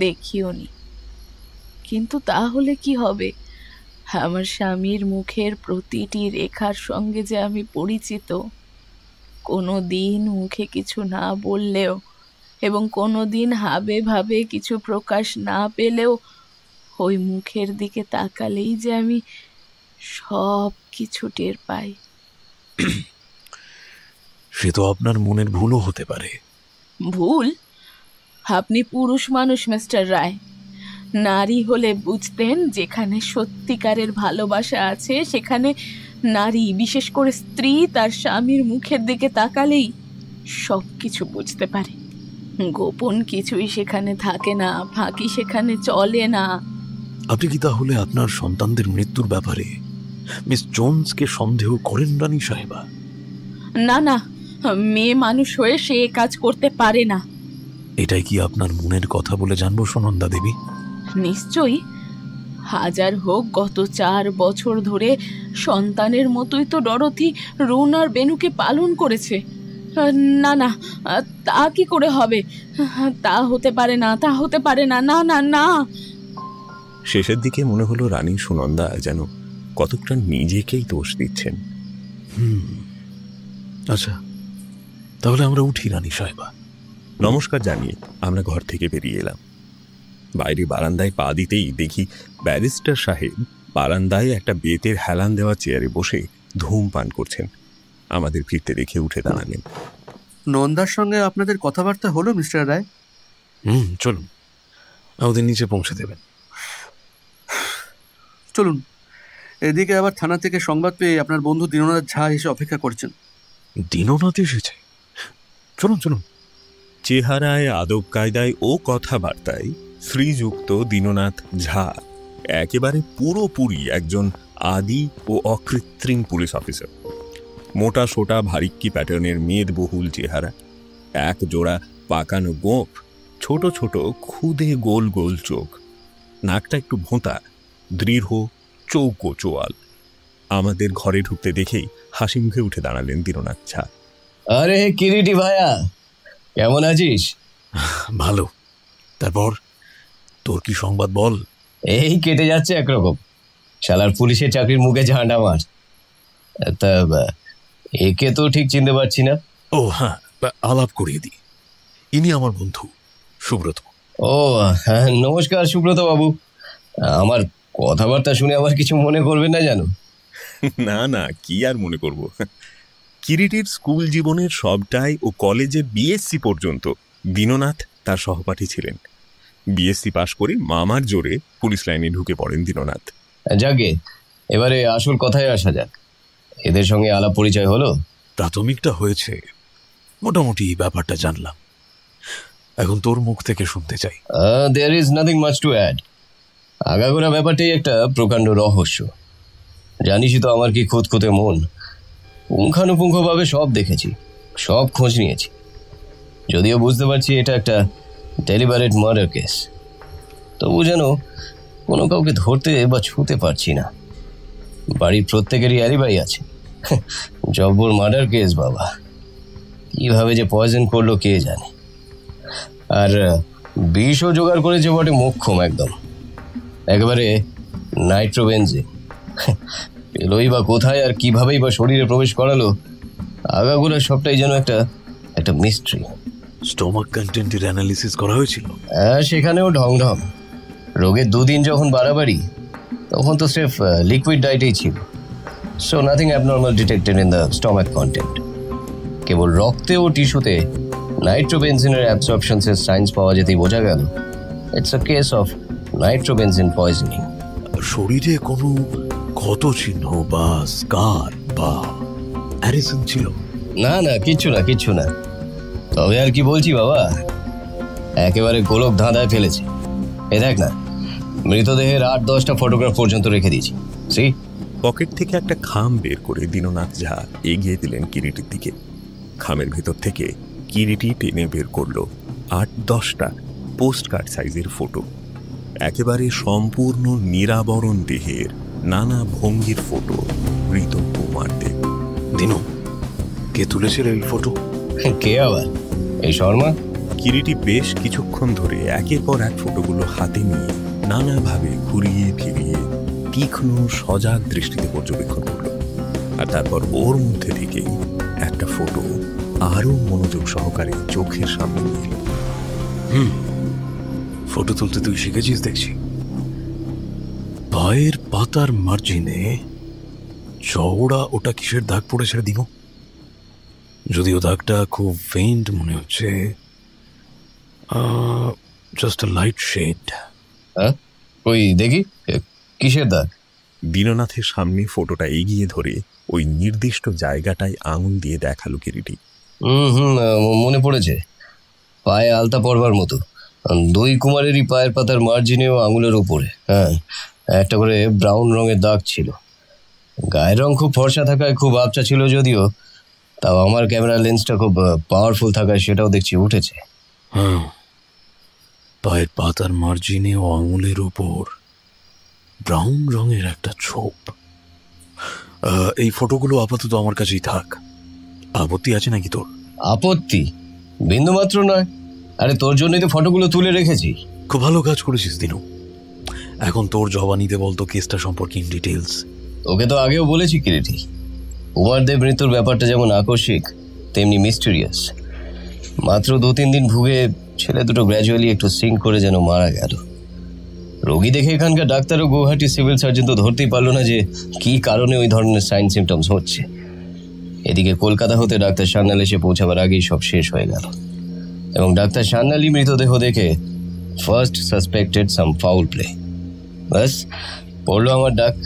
দেখিও নি। কিন্তু তাহলে কি হবে? আমার স্বামীর মুখের প্রতিটি রেখার সঙ্গে যে আমি পরিচিত। কোনো দিন মুখে কিছু না বললেও এবং কোনো দিন হাবে ভাবে কিছু প্রকাশ না পেলেও ওই মুখের দিকে তাকালেই যে আমি সব কিছু টের পাই। সে তো আপনার মনের ভুলও হতে পারে। ভুল? আপনি পুরুষ মানুষ মিস্টার রায়। নারী হলে বুঝতেন যেখানে সত্যিকারের ভালোবাসা আছে সেখানে নারী, বিশেষ করে স্ত্রী, তার স্বামীর মুখের দিকে তাকালেই সব কিছু বুঝতে পারে। গোপন কিছুই সেখানে থাকে না, ফাঁকি সেখানে চলে না। আপনি কি তাহলে আপনার সন্তানদের মৃত্যুর ব্যাপারে মিস জোনসকে সন্দেহ করেন রানী সাহেবা? না না, মেয়ে মানুষ হয়ে সে এ কাজ করতে পারে না। এটাই কি আপনার মনের কথা বলে জানবো সুনন্দা দেবী? নিশ্চয়ই। হাজার হোক, গত 4 বছর ধরে সন্তানের মতোই তো ডরথি রুন আর বেনুকে পালন করেছে। না না, তা কি করে হবে? তা হতে পারে না, তা হতে পারে না, না না না। শেষের দিকে মনে হলো রানী সুনন্দা যেন কতকটা নিজেকেই দোষ দিচ্ছেন। আচ্ছা, তাহলে আমরা উঠি রানী সাহেবা। নমস্কার জানিয়ে আমরা ঘর থেকে বেরিয়ে এলাম। বাইরে বারান্দায় পা দিতেই দেখি ব্যারিস্টার সাহেব বারান্দায় একটা বেতের হেলান দেওয়া চেয়ারে বসে ধূমপান করছেন। আমাদের ফিরতে দেখে উঠে দাঁড়ালেন। নন্দার সঙ্গে আপনাদের কথাবার্তা হলো মিস্টার রায়? চলুন, আমাদের নিচে পৌঁছে দেবেন। চলুন। এদিকে আবার থানা থেকে সংবাদ পেয়ে আপনার বন্ধু দীননাথ ঝা এসে অপেক্ষা করছেন। দীননাথ এসেছে? চলুন চলুন। চেহারায়, আদব কায়দায় ও কথাবার্তায় শ্রীযুক্ত দীননাথ ঝা একেবারে পুরোপুরি একজন আদি ও অকৃত্রিম পুলিশ অফিসার। মোটা সোটা ভারিক্কি প্যাটার্নের মেদবহুল চেহারা, এক জোড়া পাকানো গোঁফ, ছোট ছোট খুদে গোল গোল চোখ, নাকটা একটু ভোঁতা, দৃঢ় চৌকো চোয়াল। আমাদের ঘরে ঢুকতে দেখেই হাসি মুখে উঠে দাঁড়ালেন দীননাথ ঝা। আরে কিরিটি ভাইয়া, কেমন আছিস? ভালো। তারপর তোর কি সংবাদ বল? এই কেটে যাচ্ছে একরকম। শালার পুলিশের চাকরির মুখে ঝান্ডা মার। তা একে তো ঠিক চিনতে পারছি না। ও হ্যাঁ, আলাপ করিয়ে দিই। ইনি আমার বন্ধু সুব্রত। ও হ্যাঁ, নমস্কার সুব্রত বাবু। আমার কথাবার্তা শুনে আবার কিছু মনে করবেন না জানো? না না, কি আর মনে করব। কিরিটির স্কুল জীবনের সবটাই ও কলেজে বিএসসি পর্যন্ত দীননাথ তার সহপাঠী ছিলেন। বিএসসি পাশ করে মামার জোরে পুলিশ লাইনে ঢুকে পড়েন দীননাথ। যাকে এবারে আসল কথায় আসা যাক। এদের সঙ্গে আলাপ পরিচয় হলো? প্রাথমিকটা হয়েছে, মোটামুটি ব্যাপারটা জানলাম। এখন তোর মুখ থেকে শুনতে চাই। There is nothing much to add. আগাগোড়া ব্যাপারটাই একটা প্রকাণ্ড রহস্য। জানিসই তো আমার কি খুঁতখুঁতে মন। পুঙ্খানুপুঙ্খভাবে সব দেখেছি, সব খোঁজ নিয়েছি। যদিও বুঝতে পারছি এটা একটা ডেলিবারেট মার্ডার কেস, তবু যেন কোনো কাউকে ধরতে বা ছুঁতে পারছি না। বাড়ির প্রত্যেকেরই অ্যালিবাই আছে। জব্বর মার্ডার কেস বাবা। কিভাবে যে পয়জন করলো কে জানে। আর বিষও জোগাড় করেছে বটে মোক্ষম একদম, একেবারে নাইট্রোবেনজিন। পেলোই বা কোথায় আর কিভাবেই বা শরীরে প্রবেশ করালো, আগাগোড়া সবটাই যেন একটা মিস্ট্রি। স্টোমাক কন্টেন্টের অ্যানালিসিস করা হয়েছিল? হ্যাঁ, সেখানেও ঢং ঢং। রোগের 2 দিন যখন বাড়াবাড়ি, তখন তো স্রেফ লিকুইড ডায়েটেই ছিল। So nothing abnormal detected in the stomach content. কেবল রক্তে ও টিস্যুতে নাইট্রোবেনজিনের অ্যাবসর্পশনসের সাইন্স পাওয়া যেতেই বোঝা গেল it's a case of nitrobenzene poisoning. শরীরে কোনো ক্ষত চিহ্ন বা স্কার বা অ্যারিসন ছিল? না না, কিচ্ছু না। তবে আর কি বলছি বাবা, একেবারে গোলক ধাঁধায় ফেলেছে। এ দেখ না, মৃতদেহের 8-10টা ফটোগ্রাফ পর্যন্ত রেখে দিয়েছি। সি। পকেট থেকে একটা খাম বের করে দীননাথ ঝা এগিয়ে দিলেন কিরিটির দিকে। খামের ভেতর থেকে কিরিটি টেনে বের করলো 8-10টা পোস্টকার্ড সাইজের ফটো। একেবারে সম্পূর্ণ নিরাবরণ দেহের নানা ভঙ্গির ফটো মৃত কুমারদের। দিনু, কে তুলেছিল এই ফটো? কে আবার? এই শর্মা। কিরিটি বেশ কিছুক্ষণ ধরে একের পর এক ফটোগুলো হাতে নিয়ে নানাভাবে ঘুরিয়ে ফিরিয়ে তীক্ষ্ণ সজাগ দৃষ্টিতে পর্যবেক্ষণ করল। আর তারপর ওর মধ্যে থেকেই একটা ফটো আরো মনোযোগ সহকারে চোখের সামনে নিয়ে এল। ফটো তুলতে তুই শিখেছিস দেখছি। পায়ের পাতার মার্জিনে চওড়া ওটা কিসের দাগ পড়েছে দিনু? যদিও দাগটা খুব ফেইন্ট মনে হচ্ছে, জাস্ট আ লাইট শেড। ওই দেখি কিসের দাগ? দীননাথের সামনে ফটোটা এগিয়ে ধরে ওই নির্দিষ্ট জায়গাটায় আঙুল দিয়ে দেখালো কিরিটি। মনে পড়েছে। পায়ে আলতা পরবার মতো। 2 কুমারেরই পায়ের পাতার মার্জিনেও আঙুলের উপরে একটা করে ব্রাউন রঙের দাগ ছিল। গায়ের রং খুব ফর্সা থাকায় খুব আবছা ছিল যদিও, তাও আমার ক্যামেরা লেন্সটা খুব পাওয়ারফুল থাকায় সেটাও দেখছি উঠেছে। পায়ের পাতার মার্জিনে ও আঙুলের উপর ব্রাউন রঙের একটা ছোপ। এই ফটোগুলো আপাতত আমার কাছেই থাক। আপত্তি আছে নাকি তোর? আপত্তি বিন্দুমাত্র নয়। আরে তোর জন্যই তো ফটোগুলো তুলে রেখেছি। খুব ভালো কাজ করেছিস দিনু। এখন তোর জবানিতে বলতো কেসটা সম্পর্কে ইন ডিটেলস। ওকে তো আগেও বলেছি কিরিটি, কুমারদেব মৃত্যুর ব্যাপারটা যেমন আকস্মিক তেমনি মিস্টেরিয়াস। মাত্র 2-3 দিন ভুগে ছেলে দুটো গ্র্যাজুয়ালি একটু সিঙ্ক করে যেন মারা গেল। রোগী দেখে এখানকার ডাক্তার ও গুয়াহাটি সিভিল সার্জন তো ধরতেই পারলো না যে কি কারণে ওই ধরনের সাইন সিমটমস হচ্ছে। এদিকে কলকাতা হতে ডাক্তার সান্যাল এসে পৌঁছাবার আগেই সব শেষ হয়ে গেল, এবং ডাক্তার সান্যালই মৃতদেহ দেখে ফার্স্ট সাসপেক্টেড সাম ফাউল প্লে। ব্যাস পড়লো আমার ডাক।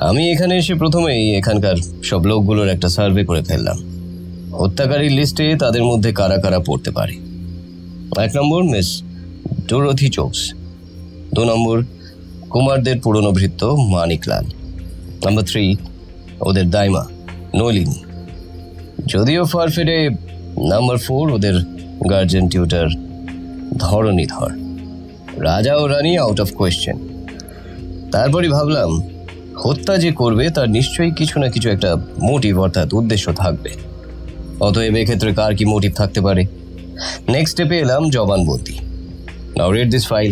আমি এখানে এসে প্রথমেই এখানকার সব লোকগুলোর একটা সার্ভে করে ফেললাম। হত্যাকারীর লিস্টে তাদের মধ্যে কারা কারা পড়তে পারে। 1 নম্বর মিস ডোরথি চোপস। 2 নম্বর কুমারদের পুরনো ভৃত্য মানিকলাল। নাম্বার 3 ওদের দাইমা নলিনী। যদিও ফারফেরে নাম্বার 4 ওদের গার্জেন টিউটার ধরণীধর। রাজা ও রানী আউট অফ কোয়েশ্চেন। তারপরই ভাবলাম হত্যা যে করবে তার নিশ্চয়ই কিছু না কিছু একটা মোটিভ অর্থাৎ উদ্দেশ্য থাকবে। অতএব এক্ষেত্রে কার কি মোটিভ থাকতে পারে। নেক্সট স্টেপে এলাম জবানবন্দি। Now read this file.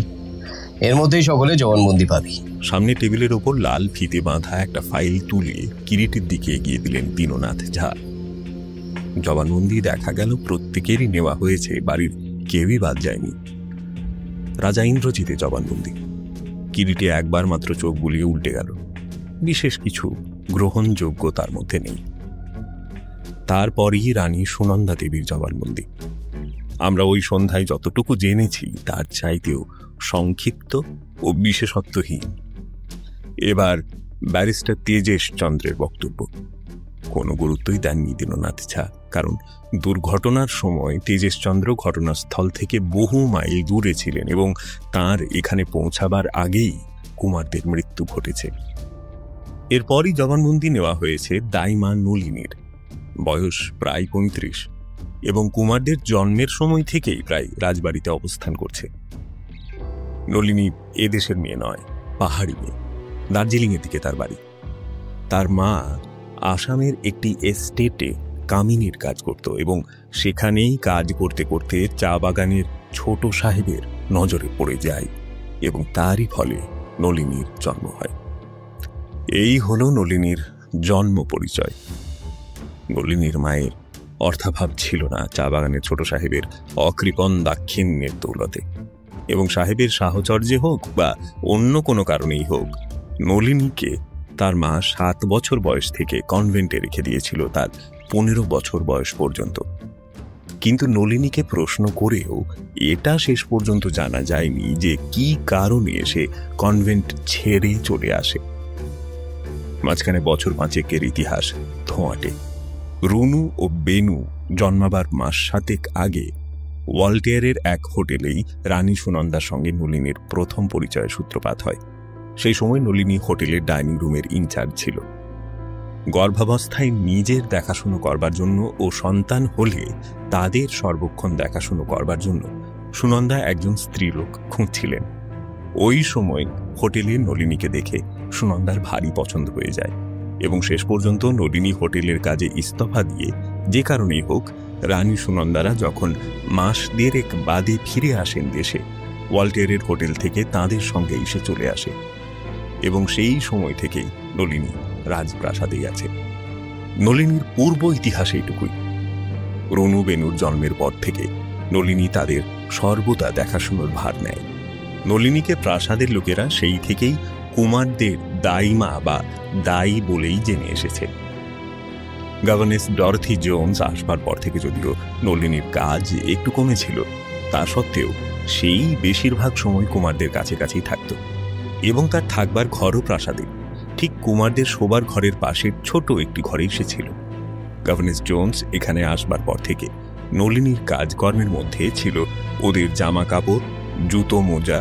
এর মধ্যেই সকলে জবানবন্দি পাবি। সামনে টেবিলের ওপর লাল ফিতে বাঁধা একটা ফাইল তুলে কিরিটির দিকে এগিয়ে দিলেন দীননাথ ঝা। জবানবন্দি দেখা গেল প্রত্যেকেরই নেওয়া হয়েছে, বাড়ির কেউই বাদ যায়নি। রাজা ইন্দ্রজিতের জবানবন্দি। কিরিটি একবার মাত্র চোখ বুলিয়ে উল্টে গেল। বিশেষ কিছু গ্রহণযোগ্য তার মধ্যে নেই। তারপরই রানী সুনন্দা দেবীর জবানবন্দি। আমরা ওই সন্ধ্যায় যতটুকু জেনেছি তার চাইতেও সংক্ষিপ্ত ও বিশেষত্বহীন। এবার ব্যারিস্টার তেজেশ চন্দ্রের বক্তব্য। কোনো গুরুত্বই দেননি দীননাথ ঝা, কারণ দুর্ঘটনার সময় তেজেশ চন্দ্র ঘটনাস্থল থেকে বহু মাইল দূরে ছিলেন এবং তার এখানে পৌঁছাবার আগেই কুমারদের মৃত্যু ঘটেছে। এরপরই জবানবন্দি নেওয়া হয়েছে দাইমা নলিনীর। বয়স প্রায় 35 এবং কুমারদের জন্মের সময় থেকেই প্রায় রাজবাড়িতে অবস্থান করছে। নলিনী এদেশের মেয়ে নয়, পাহাড়ি মেয়ে। দার্জিলিংয়ের দিকে তার বাড়ি। তার মা আসামের একটি এস্টেটে কামিনীর কাজ করত এবং সেখানেই কাজ করতে করতে চা বাগানের ছোট সাহেবের নজরে পড়ে যায় এবং তারই ফলে নলিনীর জন্ম হয়। এই হলো নলিনীর জন্ম পরিচয়। নলিনীর মায়ের অর্থাভাব ছিল না চা বাগানের ছোট সাহেবের অকৃপণ দাক্ষিণ্যের দৌলতে, এবং সাহেবের সাহচর্যে হোক বা অন্য কোনো কারণেই হোক, নলিনীকে তার মা 7 বছর বয়স থেকে কনভেন্টে রেখে দিয়েছিল তার 15 বছর বয়স পর্যন্ত। কিন্তু নলিনীকে প্রশ্ন করেও এটা শেষ পর্যন্ত জানা যায়নি যে কি কারণে সে কনভেন্ট ছেড়ে চলে আসে। মাঝখানে বছর 5 ইতিহাস ধোঁয়াটে। রুনু ও বেনু জন্মাবার মাস 7 আগে ওয়াল্টেয়ারের এক হোটেলেই রানী সুনন্দার সঙ্গে নলিনীর প্রথম পরিচয়ের সূত্রপাত হয়। সেই সময় নলিনী হোটেলের ডাইনিং রুমের ইনচার্জ ছিল। গর্ভাবস্থায় নিজের দেখাশুনো করবার জন্য ও সন্তান হলে তাদের সর্বক্ষণ দেখাশুনো করবার জন্য সুনন্দা একজন স্ত্রীলোক খুঁজছিলেন। ওই সময় হোটেলে নলিনীকে দেখে সুনন্দার ভারী পছন্দ হয়ে যায় এবং শেষ পর্যন্ত নলিনী হোটেলের কাজে ইস্তফা দিয়ে যে কারণেই হোক রানী সুনন্দারা যখন মাস 1.5 বাদে ফিরে আসেন দেশে, ওয়াল্টেয়ারের হোটেল থেকে তাদের সঙ্গে এসে চলে আসে এবং সেই সময় থেকেই নলিনী রাজপ্রাসাদেই আছে। নলিনীর পূর্ব ইতিহাস এইটুকুই। রনু বেনুর জন্মের পর থেকে নলিনী তাদের সর্বদা দেখাশোনার ভার নেয়। নলিনীকে প্রাসাদের লোকেরা সেই থেকেই কুমারদের দাইমা বা দাই বলেই জেনে এসেছে। গভর্নেস ডরথি জোন্স আসবার পর থেকে যদিও নলিনীর কাজ একটু কমেছিল, তা সত্ত্বেও সেই বেশিরভাগ সময় কুমারদের কাছাকাছি থাকত এবং তার থাকবার ঘরও প্রাসাদে, ঠিক কুমারদের শোবার ঘরের পাশের ছোট একটি ঘরে এসেছিল। গভর্নেস জোন্স এখানে আসবার পর থেকে নলিনীর কাজকর্মের মধ্যে ছিল ওদের জামা কাপড়, জুতো, মোজা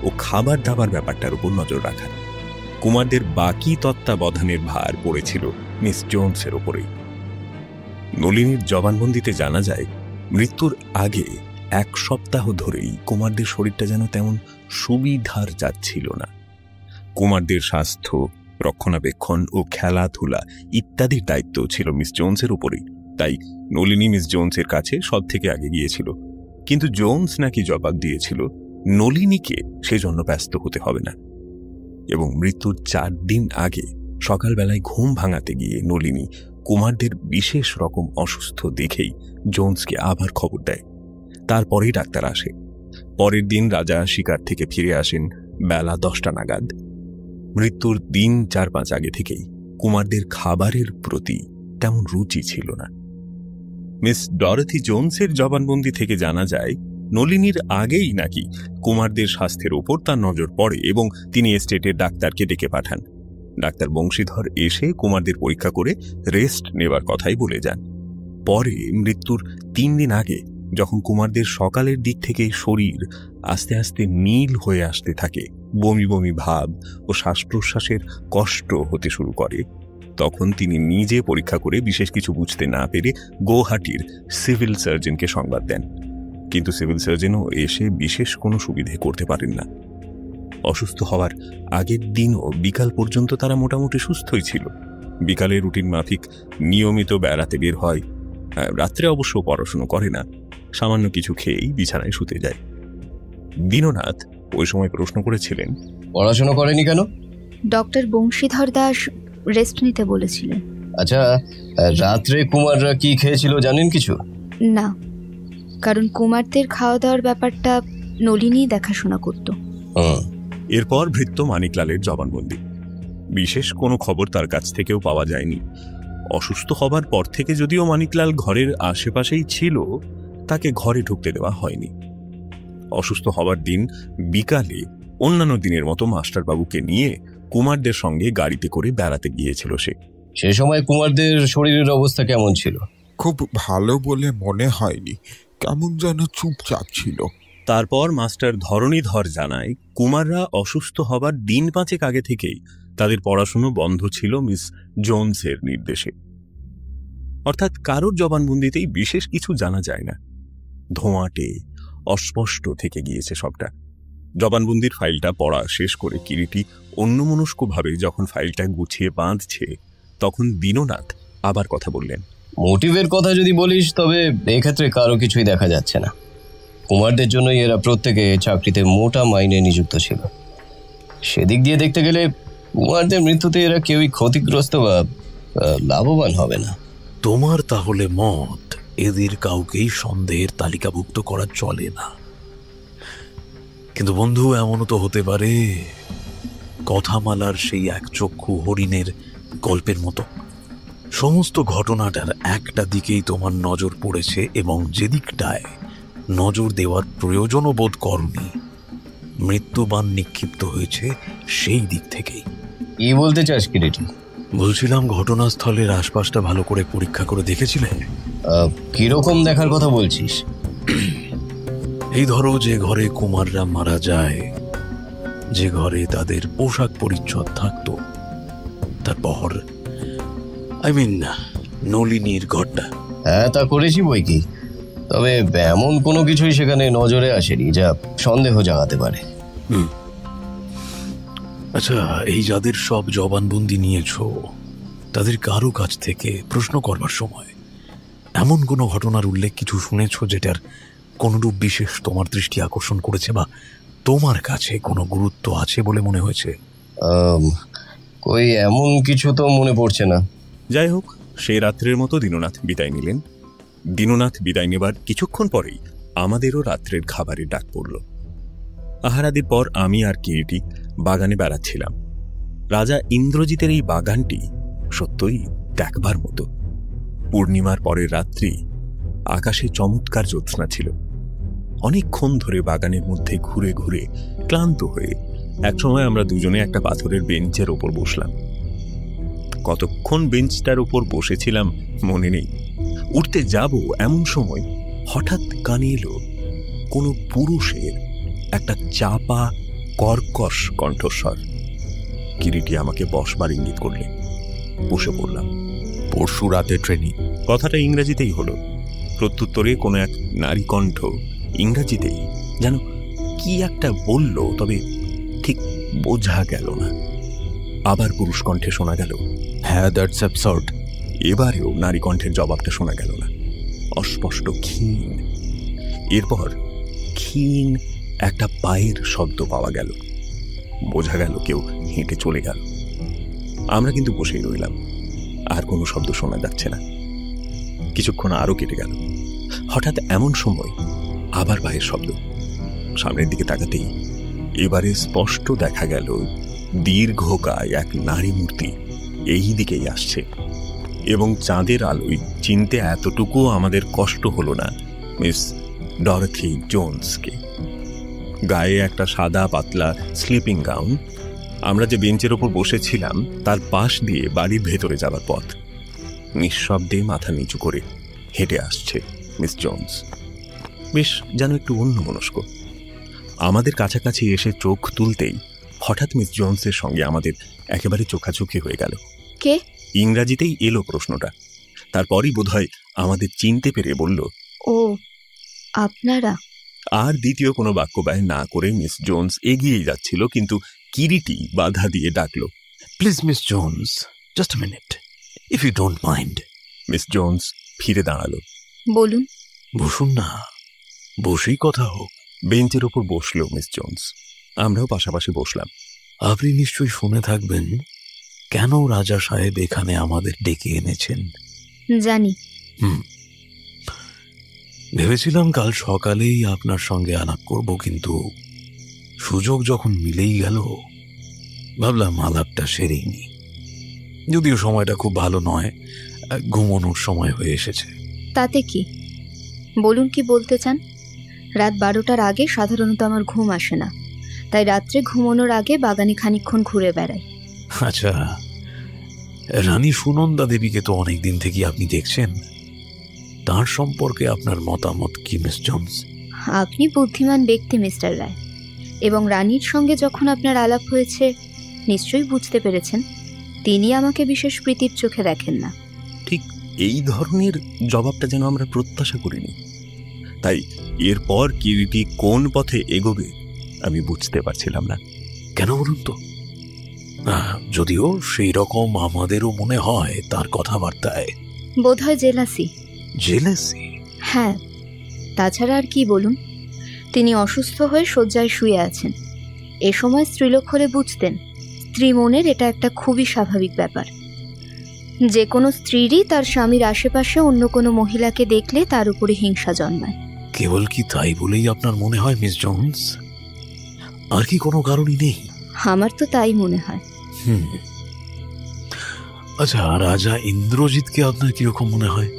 ও খাবার দাবার ব্যাপারটার উপর নজর রাখা। কুমারদের বাকি তত্ত্বাবধানের ভার পড়েছিল মিস জোনসের ওপরেই। নলিনীর জবানবন্দিতে জানা যায়, মৃত্যুর আগে 1 সপ্তাহ ধরেই কুমারদের শরীরটা যেন তেমন সুবিধার যাচ্ছিল না। কুমারদের স্বাস্থ্য, রক্ষণাবেক্ষণ ও খেলাধুলা ইত্যাদির দায়িত্ব ছিল মিস জোনসের উপরেই। তাই নলিনী মিস জোনসের কাছে সব থেকে আগে গিয়েছিল। কিন্তু জোনস নাকি জবাব দিয়েছিল নলিনীকে সেজন্য ব্যস্ত হতে হবে না। এবং মৃত্যুর 4 দিন আগে সকালবেলায় ঘুম ভাঙাতে গিয়ে নলিনী কুমারদের বিশেষ রকম অসুস্থ দেখেই জোনসকে আবার খবর দেয়। তারপরেই ডাক্তার আসে। পরের দিন রাজা শিকার থেকে ফিরে আসেন বেলা 10টা নাগাদ। মৃত্যুর দিন 4-5 আগে থেকেই কুমারদের খাবারের প্রতি তেমন রুচি ছিল না। মিস ডরথি জোনসের জবানবন্দি থেকে জানা যায়, নলিনীর আগেই নাকি কুমারদের স্বাস্থ্যের ওপর তার নজর পড়ে এবং তিনি এস্টেটের ডাক্তারকে ডেকে পাঠান। ডাক্তার বংশীধর এসে কুমারদের পরীক্ষা করে রেস্ট নেবার কথাই বলে যান। পরে মৃত্যুর 3 দিন আগে যখন কুমারদের সকালের দিক থেকেই শরীর আস্তে আস্তে নীল হয়ে আসতে থাকে, বমি বমি ভাব ও শ্বাস প্রশ্বাসের কষ্ট হতে শুরু করে, তখন তিনি নিজে পরীক্ষা করে বিশেষ কিছু বুঝতে না পেরে গৌহাটির সিভিল সার্জনকে সংবাদ দেন। কিন্তু সিভিল সার্জনও এসে বিশেষ কোনো সুবিধে করতে পারেন না। অসুস্থ হওয়ার আগের দিনও বিকাল পর্যন্ত তারা মোটামুটি সুস্থই ছিল। বিকালে রুটিন মাফিক নিয়মিত বেড়াতে বের হয়, রাত্রে অবশ্য পড়াশুনো করে না, সামান্য কিছু খেয়েই বিছানায় শুতে যায়। দীননাথ ওই সময় প্রশ্ন করেছিলেন, পড়াশোনা করেনি কেন? ডক্টর বংশীধর দাস রেস্ট নিতে বলেছিলেন। আচ্ছা, রাত্রে কুমাররা কি খেয়েছিল জানেন কিছু? না, কারণ কুমারদের খাওয়া দাওয়ার ব্যাপারটা নলিনী দেখাশোনা করত। এরপর ভৃত্য মানিকলালের জবানবন্দি। বিশেষ কোনো খবর তার কাছ থেকেও পাওয়া যায়নি। অসুস্থ হবার পর থেকে যদিও মানিকলাল ঘরের আশেপাশেই ছিল, তাকে ঘরে ঢুকতে দেওয়া হয়নি। অসুস্থ হবার দিন বিকালে অন্যান্য দিনের মতো মাস্টারবাবুকে নিয়ে কুমারদের সঙ্গে গাড়িতে করে বেড়াতে গিয়েছিল সে। সে সময় কুমারদের শরীরের অবস্থা কেমন ছিল? খুব ভালো বলে মনে হয়নি, কেমন যেন চুপচাপ ছিল। তারপর মাস্টার ধরণীধর জানায়, কুমাররা অসুস্থ হবার দিন 5 আগে থেকেই তাদের পড়াশুনো বন্ধ ছিল মিস জোনসের নির্দেশে। অর্থাৎ কারোর জবানবন্দিতেই বিশেষ কিছু জানা যায় না, ধোঁয়াটে অস্পষ্ট থেকে গিয়েছে সবটা। জবানবন্দির ফাইলটা পড়া শেষ করে কিরিটি অন্যমনস্কভাবে যখন ফাইলটা গুছিয়ে বাঁধছে, তখন দীননাথ আবার কথা বললেন। মোটিভের কথা যদি বলিস, তবে এক্ষেত্রে কারো কিছুই দেখা যাচ্ছে না। কুমারদের জন্যই এরা প্রত্যেকে চাকরিতে মোটা মাইনে নিযুক্ত ছিল। সেদিক দিয়ে দেখতে গেলে কুমারদের মৃত্যুতে এরা কেউই ক্ষতিগ্রস্ত বা লাভবান হবে না। তোমার তাহলে মত এদের কাউকেই সন্দেহের তালিকাভুক্ত করা চলে না। কিন্তু বন্ধু, এমনও তো হতে পারে কথামালার সেই একচক্ষু হরিণের গল্পের মতো সমস্ত ঘটনাটার একটা দিকেই তোমার নজর পড়েছে এবং যেদিকটায় নজর দেওয়ার প্রয়োজনও বোধ করনি, মৃত্যুবান নিক্ষিপ্ত হয়েছে সেই দিক থেকেই। কি বলতে চাস কিরিটি? বলছিলাম, ঘটনাস্থলের আশপাশটা ভালো করে পরীক্ষা করে দেখেছিলে? কিরকম দেখার কথা বলছিস? এই ধরো, যে ঘরে কুমাররা মারা যায়, যে ঘরে তাদের পোশাক পরিচ্ছদ থাকতো, তারপর নলিনীর ঘরটা। হ্যাঁ, তা করেছি বই কি, তবে এমন কোনো কিছুই সেখানে নজরে আসেনি যা সন্দেহ জাগাতে পারে। আচ্ছা, এই যাদের সব জবানবন্দি নিয়েছ, তাদের কারো কাছ থেকে প্রশ্ন করবার সময় এমন কোনো ঘটনার উল্লেখ কিছু শুনেছ যেটার কোনরূপ বিশেষ তোমার দৃষ্টি আকর্ষণ করেছে বা তোমার কাছে কোনো গুরুত্ব আছে বলে মনে হয়েছে? কই এমন কিছু তো মনে পড়ছে না। যাই হোক, সেই রাত্রের মতো দীননাথ বিদায় নিলেন। দীননাথ বিদায় নেবার কিছুক্ষণ পরেই আমাদেরও রাত্রের খাবারের ডাক পড়ল। আহারাদির পর আমি আর কিরিটি বাগানে বেড়াচ্ছিলাম। রাজা ইন্দ্রজিতের এই বাগানটি সত্যই দেখবার মতো। পূর্ণিমার পরের রাত্রি, আকাশে চমৎকার জ্যোৎস্না ছিল। অনেকক্ষণ ধরে বাগানের মধ্যে ঘুরে ঘুরে ক্লান্ত হয়ে একসময় আমরা দুজনে একটা পাথরের বেঞ্চের ওপর বসলাম। কতক্ষণ বেঞ্চটার উপর বসেছিলাম মনে নেই। উঠতে যাব এমন সময় হঠাৎ কানে এলো কোনো পুরুষের একটা চাপা কর্কশ কণ্ঠস্বর। কিরিটি আমাকে বসবার ইঙ্গিত করলে। বসে পড়লাম। পরশু রাতে ট্রেনিং। কথাটা ইংরেজিতেই হলো। প্রত্যুত্তরে কোনো এক নারী কণ্ঠ ইংরেজিতেই যেন কি একটা বলল, তবে ঠিক বোঝা গেল না। আবার পুরুষ কণ্ঠে শোনা গেল, হ্যাঁ, দ্যাটস অ্যাবসার্ড। এবারেও নারী কণ্ঠের জবাবটা শোনা গেল না, অস্পষ্ট, ক্ষীণ। এরপর ক্ষীণ একটা পায়ের শব্দ পাওয়া গেল। বোঝা গেল কেউ হেঁটে চলে গেল। আমরা কিন্তু বসেই রইলাম, আর কোনো শব্দ শোনা যাচ্ছে না। কিছুক্ষণ আরো কেটে গেল। হঠাৎ এমন সময় আবার পায়ের শব্দ। সামনের দিকে তাকাতেই এবারে স্পষ্ট দেখা গেল দীর্ঘকায় এক নারী মূর্তি এই দিকেই আসছে, এবং চাঁদের আলোয় চিনতে এতটুকু আমাদের কষ্ট হলো না মিস ডরথি জোন্সকে। গায়ে একটা সাদা পাতলা স্লিপিং গাউন। আমরা যে বেঞ্চের ওপর বসেছিলাম তার পাশ দিয়ে বাড়ির ভেতরে যাবার পথ। নিঃশব্দে মাথা নিচু করে হেঁটে আসছে মিস জোন্স, বেশ যেন একটু অন্যমনস্ক। আমাদের কাছাকাছি এসে চোখ তুলতেই হঠাৎ মিস জোন্সের সঙ্গে আমাদের একেবারে চোখাচোখি হয়ে গেল। কে? ইংরাজিতেই এলো প্রশ্নটা। তারপরই বোধহয় আমাদের চিনতে পেরে বলল, ও আপনারা। আর দ্বিতীয় কোনো বাক্য ব্যয় না করে মিস জোন্স এগিয়ে যাচ্ছিল, কিন্তু কিরিটি বাধা দিয়ে ডাকল, please Miss Jones, just a minute, if you don't mind. Miss Jones ফিরে দাঁড়ালো। বলুন। বসুন না, বসেই কথা হোক। বেঞ্চের ওপর বসলো মিস জোন্স। আমরাও পাশাপাশি বসলাম। আপনি নিশ্চয়ই শুনে থাকবেন কেন রাজা সাহেব এখানে আমাদের ডেকে এনেছেন। জানি। ভেবেছিলাম কাল সকালেই আপনার সঙ্গে আলাপ করব, কিন্তু সুযোগ যখন মিলেই গেল ভাবলাম আলাপটা সেরেই নি। যদিও সময়টা খুব ভালো নয়, ঘুমানোর সময় হয়ে এসেছে। তাতে কি? বলুন, কি বলতে চান? রাত 12টার আগে সাধারণত আমার ঘুম আসে না, তাই রাত্রে ঘুমানোর আগে বাগানে খানিকক্ষণ ঘুরে বেড়াই। আচ্ছা, রানী সুনন্দা দেবীকে তো অনেকদিন থেকে আপনি দেখছেন, তার সম্পর্কে আপনার মতামত কি মিস জোন্স? আপনি বুদ্ধিমান ব্যক্তি মিস্টার রায়, এবং রানীর সঙ্গে যখন আপনার আলাপ হয়েছে নিশ্চয়ই বুঝতে পেরেছেন তিনি আমাকে বিশেষ প্রীতির চোখে দেখেন না। ঠিক এই ধরনের জবাবটা যেন আমরা প্রত্যাশা করিনি। তাই এরপর কিরিটি কোন পথে এগোবে আমি বুঝতে পারছিলাম না। কেন বলুন তো? যদিও সেই রকম আমাদেরও মনে হয় তার কথাবার্তায়। বোধহয় জেলাসি। জেলাসি? হ্যাঁ, তাছাড়া আর কি বলুন। তিনি অসুস্থ হয়ে শয্যায় শুয়ে আছেন। এ সময় স্ত্রীলোক হলে বুঝতেন স্ত্রী মনের এটা একটা খুবই স্বাভাবিক ব্যাপার। যে কোনো স্ত্রীরই তার স্বামীর আশেপাশে অন্য কোনো মহিলাকে দেখলে তার উপরে হিংসা জন্মায়। কেবল কি তাই বলেই আপনার মনে হয় মিস জোন্স? আর কি কোনো কারণই নেই? আমার তো তাই মনে হয়। আচ্ছা, রাজা ইন্দ্রজিৎকে আপনার কিরকম মনে হয়?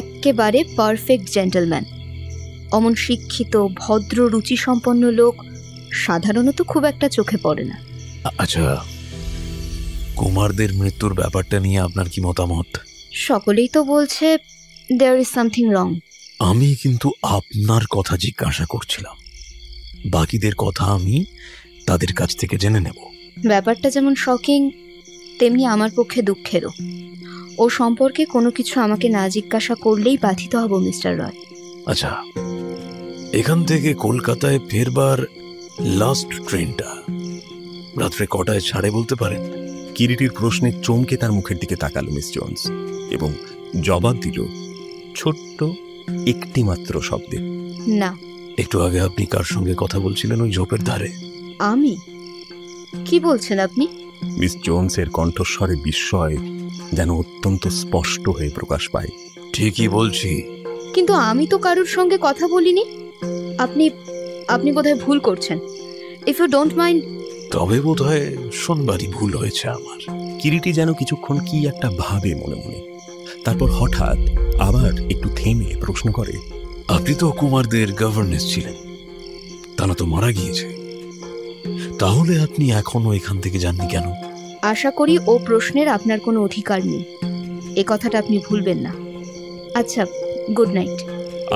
একেবারে পারফেক্ট জেন্টলম্যান। অমন শিক্ষিত, ভদ্র, রুচি সম্পন্ন লোক সাধারণত খুব একটা চোখে পড়ে না। আচ্ছা, কুমারদের মৃত্যুর ব্যাপারটা নিয়ে আপনার কি মতামত? সকলেই তো বলছে দেয়ার ইজ সামথিং রং। আমি কিন্তু আপনার কথা জিজ্ঞাসা করছিলাম, বাকিদের কথা আমি তাদের কাছ থেকে জেনে নেব। ব্যাপারটা যেমন শকিং তেমনি আমার পক্ষে দুঃখেরও। ও সম্পর্কে কোনো কিছু আমাকে না জিজ্ঞাসা করলেই বাধিত হব মিস্টার রয়। আচ্ছা, এখান থেকে কলকাতায় ফেরবার লাস্ট ট্রেনটা রাত্রে কটায় ছাড়ে বলতে পারেন? কিরিটির প্রশ্নে চমকে তার মুখের দিকে তাকালো মিস জোন্স এবং জবাব দিল ছোট্ট একটি মাত্র শব্দে, না। একটু আগে আপনি কার সঙ্গে কথা বলছিলেন ওই ঝোপের ধারে? আমি? কি বলছেন আপনি? মিস জোন্সের কণ্ঠস্বরে বিস্ময় যেন অত্যন্ত স্পষ্ট হয়ে প্রকাশ পায়। ঠিকই বলছি। কিন্তু আমি তো কারোর সঙ্গে কথা বলিনি। আপনি আপনি বোধহয় ভুল করছেন। If you don't mind. তবে বোধহয় শোনবারই ভুল হয়েছে আমার। কিরিটি যেন কিছুক্ষণ কি একটা ভাবে মনে মনে, তারপর হঠাৎ আবার একটু থেমে প্রশ্ন করে, আপনি তো কুমারদের গভর্নেস ছিলেন, তারা তো মারা গিয়েছে, তাহলে আপনি এখনো এখান থেকে যাননি কেন? আশা করি ও প্রশ্নের আপনার কোনো অধিকার নেই, এ কথাটা আপনি ভুলবেন না। আচ্ছা, গুড নাইট।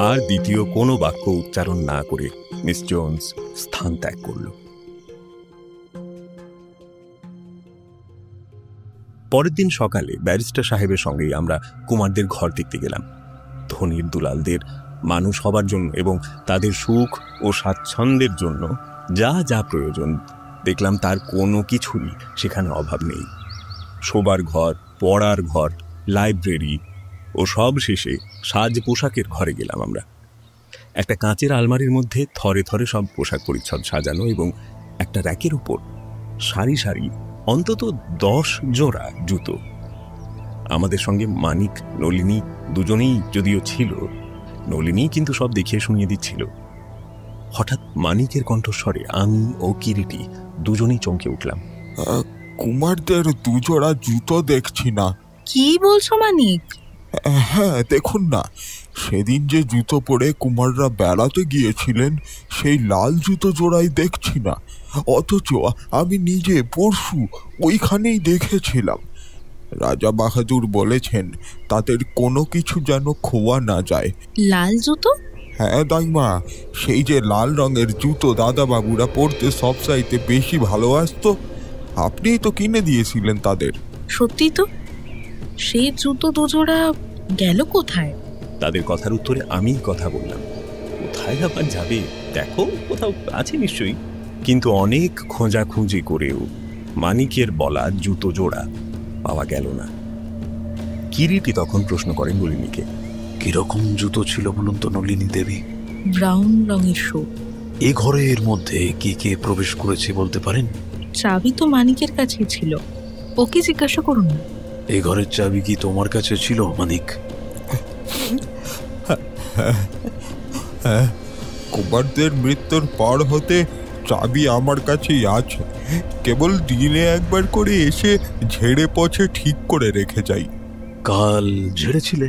আর দ্বিতীয় কোনো বাক্য উচ্চারণ না করে মিস জোন্স স্থান ত্যাগ করল। পরের দিন সকালে ব্যারিস্টার সাহেবের সঙ্গেই আমরা কুমারদের ঘর দেখতে গেলাম। ধনীর দুলালদের মানুষ হবার জন্য এবং তাদের সুখ ও স্বাচ্ছন্দ্যের জন্য যা যা প্রয়োজন দেখলাম তার কোনো কিছুরই সেখানে অভাব নেই। শোবার ঘর, পড়ার ঘর, লাইব্রেরি ও সব শেষে সাজ পোশাকের ঘরে গেলাম আমরা। একটা কাঁচের আলমারির মধ্যে থরে থরে সব পোশাক পরিচ্ছদ সাজানো এবং একটা র্যাকের উপর সারি সারি অন্তত 10 জোড়া জুতো। আমাদের সঙ্গে মানিক, নলিনী দুজনেই যদিও ছিল, নলিনী কিন্তু সব দেখিয়ে শুনিয়ে দিচ্ছিল। হঠাৎ মানিকের কণ্ঠস্বরে আমি ও কিরিটি দুজনেই চমকে উঠলাম। কুমারদের 2 জোড়া জুতো দেখছি না। কি বলছো মানিক? হ্যাঁ, দেখুন না, সেদিন যে জুতো পরে কুমাররা বেড়াতে গিয়েছিলেন সেই লাল জুতো জোড়াই দেখছি না, অথচ আমি নিজে পরশু ওইখানেই দেখেছিলাম। রাজা বাহাদুর বলেছেন তাদের কোনো কিছু যেন খোয়া না যায়। লাল জুতো? হ্যাঁ দাইমা, সেই যে লাল রঙের জুতো দাদা বাবুরা পরতে সবচাইতে বেশি ভালোবাসতো, আপনিই তো কিনে দিয়েছিলেন তাদের। সত্যি তো, সেই জুতো 2 জোড়া গেল কোথায়? তাদের কথার উত্তরে আমি কথা বললাম, কোথায় আবার যাবে, দেখো কোথাও আছে নিশ্চয়ই। কিন্তু অনেক খোঁজাখুঁজি করেও মানিকের বলা জুতো জোড়া পাওয়া গেল না। কিরিটি তখন প্রশ্ন করেন নলিনীকে, কিরকম জুতো ছিল বলুন তো নলিনী দেবী? ব্রাউন রঙের শো। এ ঘরের মধ্যে কে কে প্রবেশ করেছে বলতে পারেন? চাবি তো মানিকের কাছেই ছিল, ওকে জিজ্ঞাসা করুন না। এই ঘরের চাবি কি তোমার কাছে ছিল মানিক? হ্যাঁ, কুমারদের মৃত্যুর পর হতে চাবি আমার কাছেই আছে, কেবল দিনে একবার করে এসে ঝেড়ে পছে ঠিক করে রেখে যাই। কাল ঝেড়েছিলে?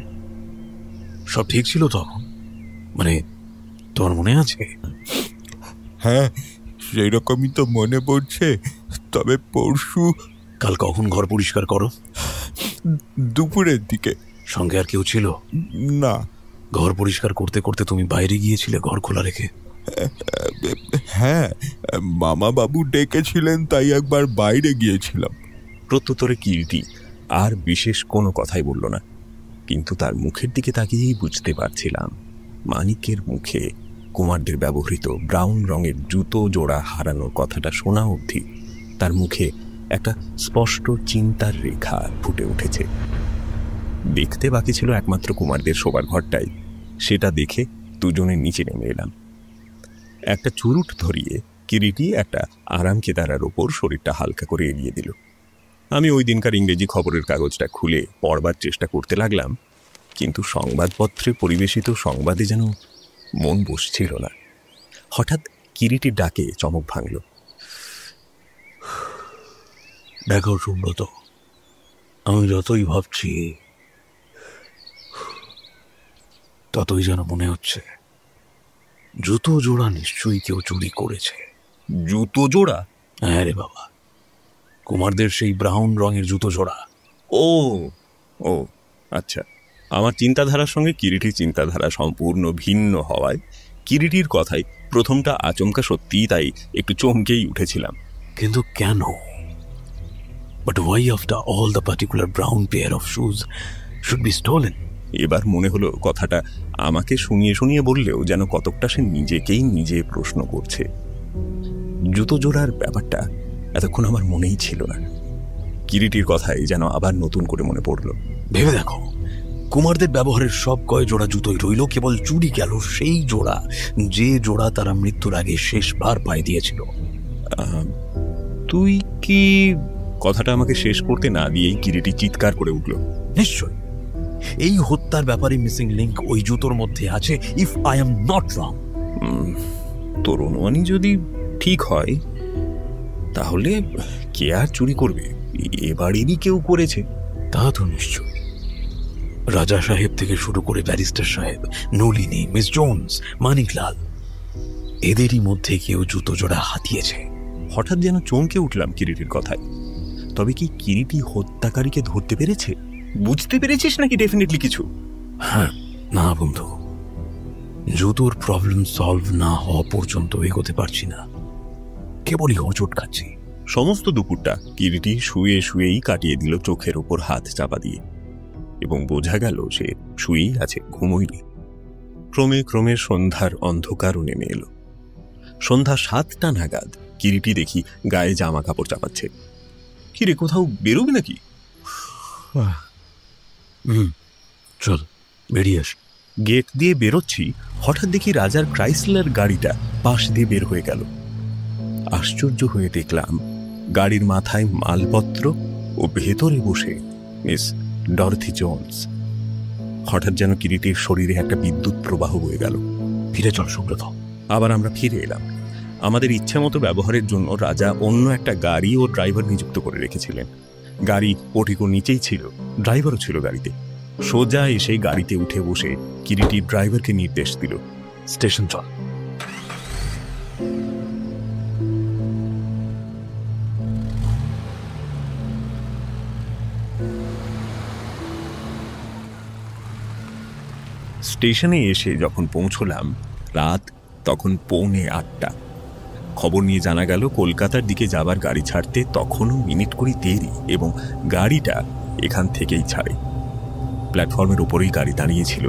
সব ঠিক ছিল তখন? মানে তোমার মনে আছে? হ্যাঁ, সেই রকমই তো মনে পড়ছে, তবে পরশু। কাল কখন ঘর পরিষ্কার করো? দুপুরের দিকে। সঙ্গে আর কেউ ছিল না। ঘর পরিষ্কার করতে করতে তুমি বাইরে গিয়েছিলে ঘর খোলা রেখে? হ্যাঁ, মামা বাবু ডেকেছিলেন তাই একবার বাইরে গিয়েছিলাম। প্রত্যুত্তরে কিরিটি আর বিশেষ কোনো কথাই বলল না, কিন্তু তার মুখের দিকে তাকিয়েই বুঝতে পারছিলাম মানিকের মুখে কুমারদের ব্যবহৃত ব্রাউন রঙের জুতো জোড়া হারানোর কথাটা শোনা অবধি তার মুখে একটা স্পষ্ট চিন্তার রেখা ফুটে উঠেছে। দেখতে বাকি ছিল একমাত্র কুমারদের শোবার ঘরটাই, সেটা দেখে দুজনে নিচে নেমে এলাম। একটা চুরুট ধরিয়ে কিরিটি একটা আরাম কেদারার ওপর শরীরটা হালকা করে এগিয়ে দিল। আমি ওই দিনকার ইংরেজি খবরের কাগজটা খুলে পড়বার চেষ্টা করতে লাগলাম, কিন্তু সংবাদপত্রে পরিবেশিত সংবাদে যেন মন বসছিল না। হঠাৎ কিরিটির ডাকে চমক ভাঙল। দেখো সুব্রত, আমি যতই ভাবছি ততই যেন মনে হচ্ছে জুতো জোড়া নিশ্চয়ই কেউ চুরি করেছে। জুতো জোড়া? হ্যাঁ রে বাবা, কুমারদের সেই ব্রাউন রঙের জুতো জোড়া। ও ও আচ্ছা। আমার চিন্তাধারার সঙ্গে কিরিটির চিন্তাধারা সম্পূর্ণ ভিন্ন হওয়ায় কিরিটির কথাই প্রথমটা আচমকা সত্যিই তাই একটু চমকেই উঠেছিলাম। কিন্তু কেন? But why after all the particular brown pair of shoes should be stolen? এবার মনে হলো কথাটা আমাকে শুনিয়ে শুনিয়ে বললেও যেন কতকটা সে নিজেকেই নিজে প্রশ্ন করছে। জুতো জোড়ার ব্যাপারটা এতক্ষণ আমার মনেই ছিল না। কিরিটির কথাই যেন আবার নতুন করে মনে পড়ল। ভেবে দেখো, কুমারদের ব্যবহারের সব কয় জোড়া জুতোই রইল, কেবল চুরি গেল সেই জোড়া যে জোড়া তারা মৃত্যুর আগে শেষবার পায়ে দিয়েছিল। তুই কি? কথাটা আমাকে শেষ করতে না দিয়েই কিরিটি চিৎকার করে উঠল। নিশ্চয় এই হত্যার ব্যাপারে মিসিং লিংক ওই জুতোর মধ্যে আছে, if I am not wrong. তোর অনুমানই যদি ঠিক হয় তাহলে কে আর চুরি করবে? এবারেরই কেউ করেছে। তা তো নিশ্চয়। রাজা সাহেব থেকে শুরু করে ব্যারিস্টার সাহেব, নলিনী, মিস জোন্স, মানিকলাল, এদেরই মধ্যে কেউ জুতো জোড়া হাতিয়েছে। হঠাৎ যেন চমকে উঠলাম কিরিটির কথায়। তবে কি কিরিটি হত্যাকারীকে ধরতে পেরেছে? বুঝতে পেরেছিস নাকি ডেফিনেটলি কিছু? হ্যাঁ, না বন্ধু, জুতোর প্রবলেম সলভ না হওয়া পর্যন্ত এগোতে পারছি না, কেবলই হোঁচট খাচ্ছি। সমস্ত দুপুরটা কিরিটি শুয়ে শুয়েই কাটিয়ে দিল, চোখের ওপর হাত চাপা দিয়ে, এবং বোঝা গেল সে শুয়েই আছে, ঘুমোয়নি। ক্রমে ক্রমে সন্ধ্যার অন্ধকারও নেমে এলো। সন্ধ্যা 7টা নাগাদ কিরিটি দেখি গায়ে জামা কাপড় চাপাচ্ছে। কিরে, কোথাও বেরোবি নাকি? চল বেরিয়ে আস। গেট দিয়ে বেরোচ্ছি, হঠাৎ দেখি রাজার ক্রাইসলার গাড়িটা পাশ দিয়ে বের হয়ে গেল। আশ্চর্য হয়ে দেখলাম গাড়ির মাথায় মালপত্র ও ভেতরে বসে মিস ডরথি জোন্স। হঠাৎ যেন কিরিটির শরীরে একটা বিদ্যুৎ প্রবাহ বয়ে গেল। ফিরে চল সুব্রত। আবার আমরা ফিরে এলাম। আমাদের ইচ্ছা মতো ব্যবহারের জন্য রাজা অন্য একটা গাড়ি ও ড্রাইভার নিযুক্ত করে রেখেছিলেন। গাড়ি পোর্টিকোর নিচেই ছিল, ড্রাইভারও ছিল গাড়িতে। সোজা এসে গাড়িতে উঠে বসে কিরিটি ড্রাইভারকে নির্দেশ দিল, স্টেশন চল। স্টেশনে এসে যখন পৌঁছলাম রাত তখন 7:45। খবর নিয়ে জানা গেল কলকাতার দিকে যাবার গাড়ি ছাড়তে তখনও মিনিট কুড়ি দেরি, এবং গাড়িটা এখান থেকেই ছাড়ে। প্ল্যাটফর্মের ওপরেই গাড়ি দাঁড়িয়েছিল।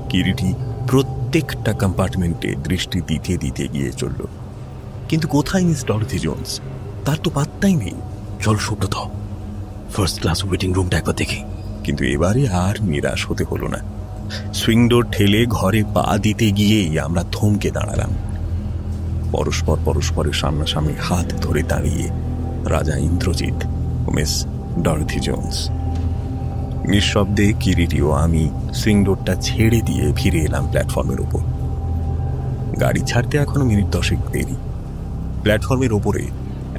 কিরিটি প্রত্যেকটা কম্পার্টমেন্টে দৃষ্টি দিতে দিতে গিয়ে চলল, কিন্তু কোথায় মিস ডরথি জোন্স? তার তো পাত্তাই নেই। চল সুব্রত, ফার্স্ট ক্লাস ওয়েটিং রুমটা একবার দেখি। কিন্তু এবারে আর নিরাশ হতে হলো না। সুইং ডোর ঠেলে ঘরে পা দিতে গিয়েই আমরা থমকে দাঁড়ালাম। পরস্পর পরস্পরের সামনাসামনি হাত ধরে দাঁড়িয়ে রাজা ইন্দ্রজিৎ ও মিস ডরথি জোন্স। নিঃশব্দে কিরিটি ও আমি সুইং ডোরটা ছেড়ে দিয়ে ফিরে এলাম প্ল্যাটফর্মের ওপর। গাড়ি ছাড়তে এখনো মিনিট 10 দেরি। প্ল্যাটফর্মের ওপরে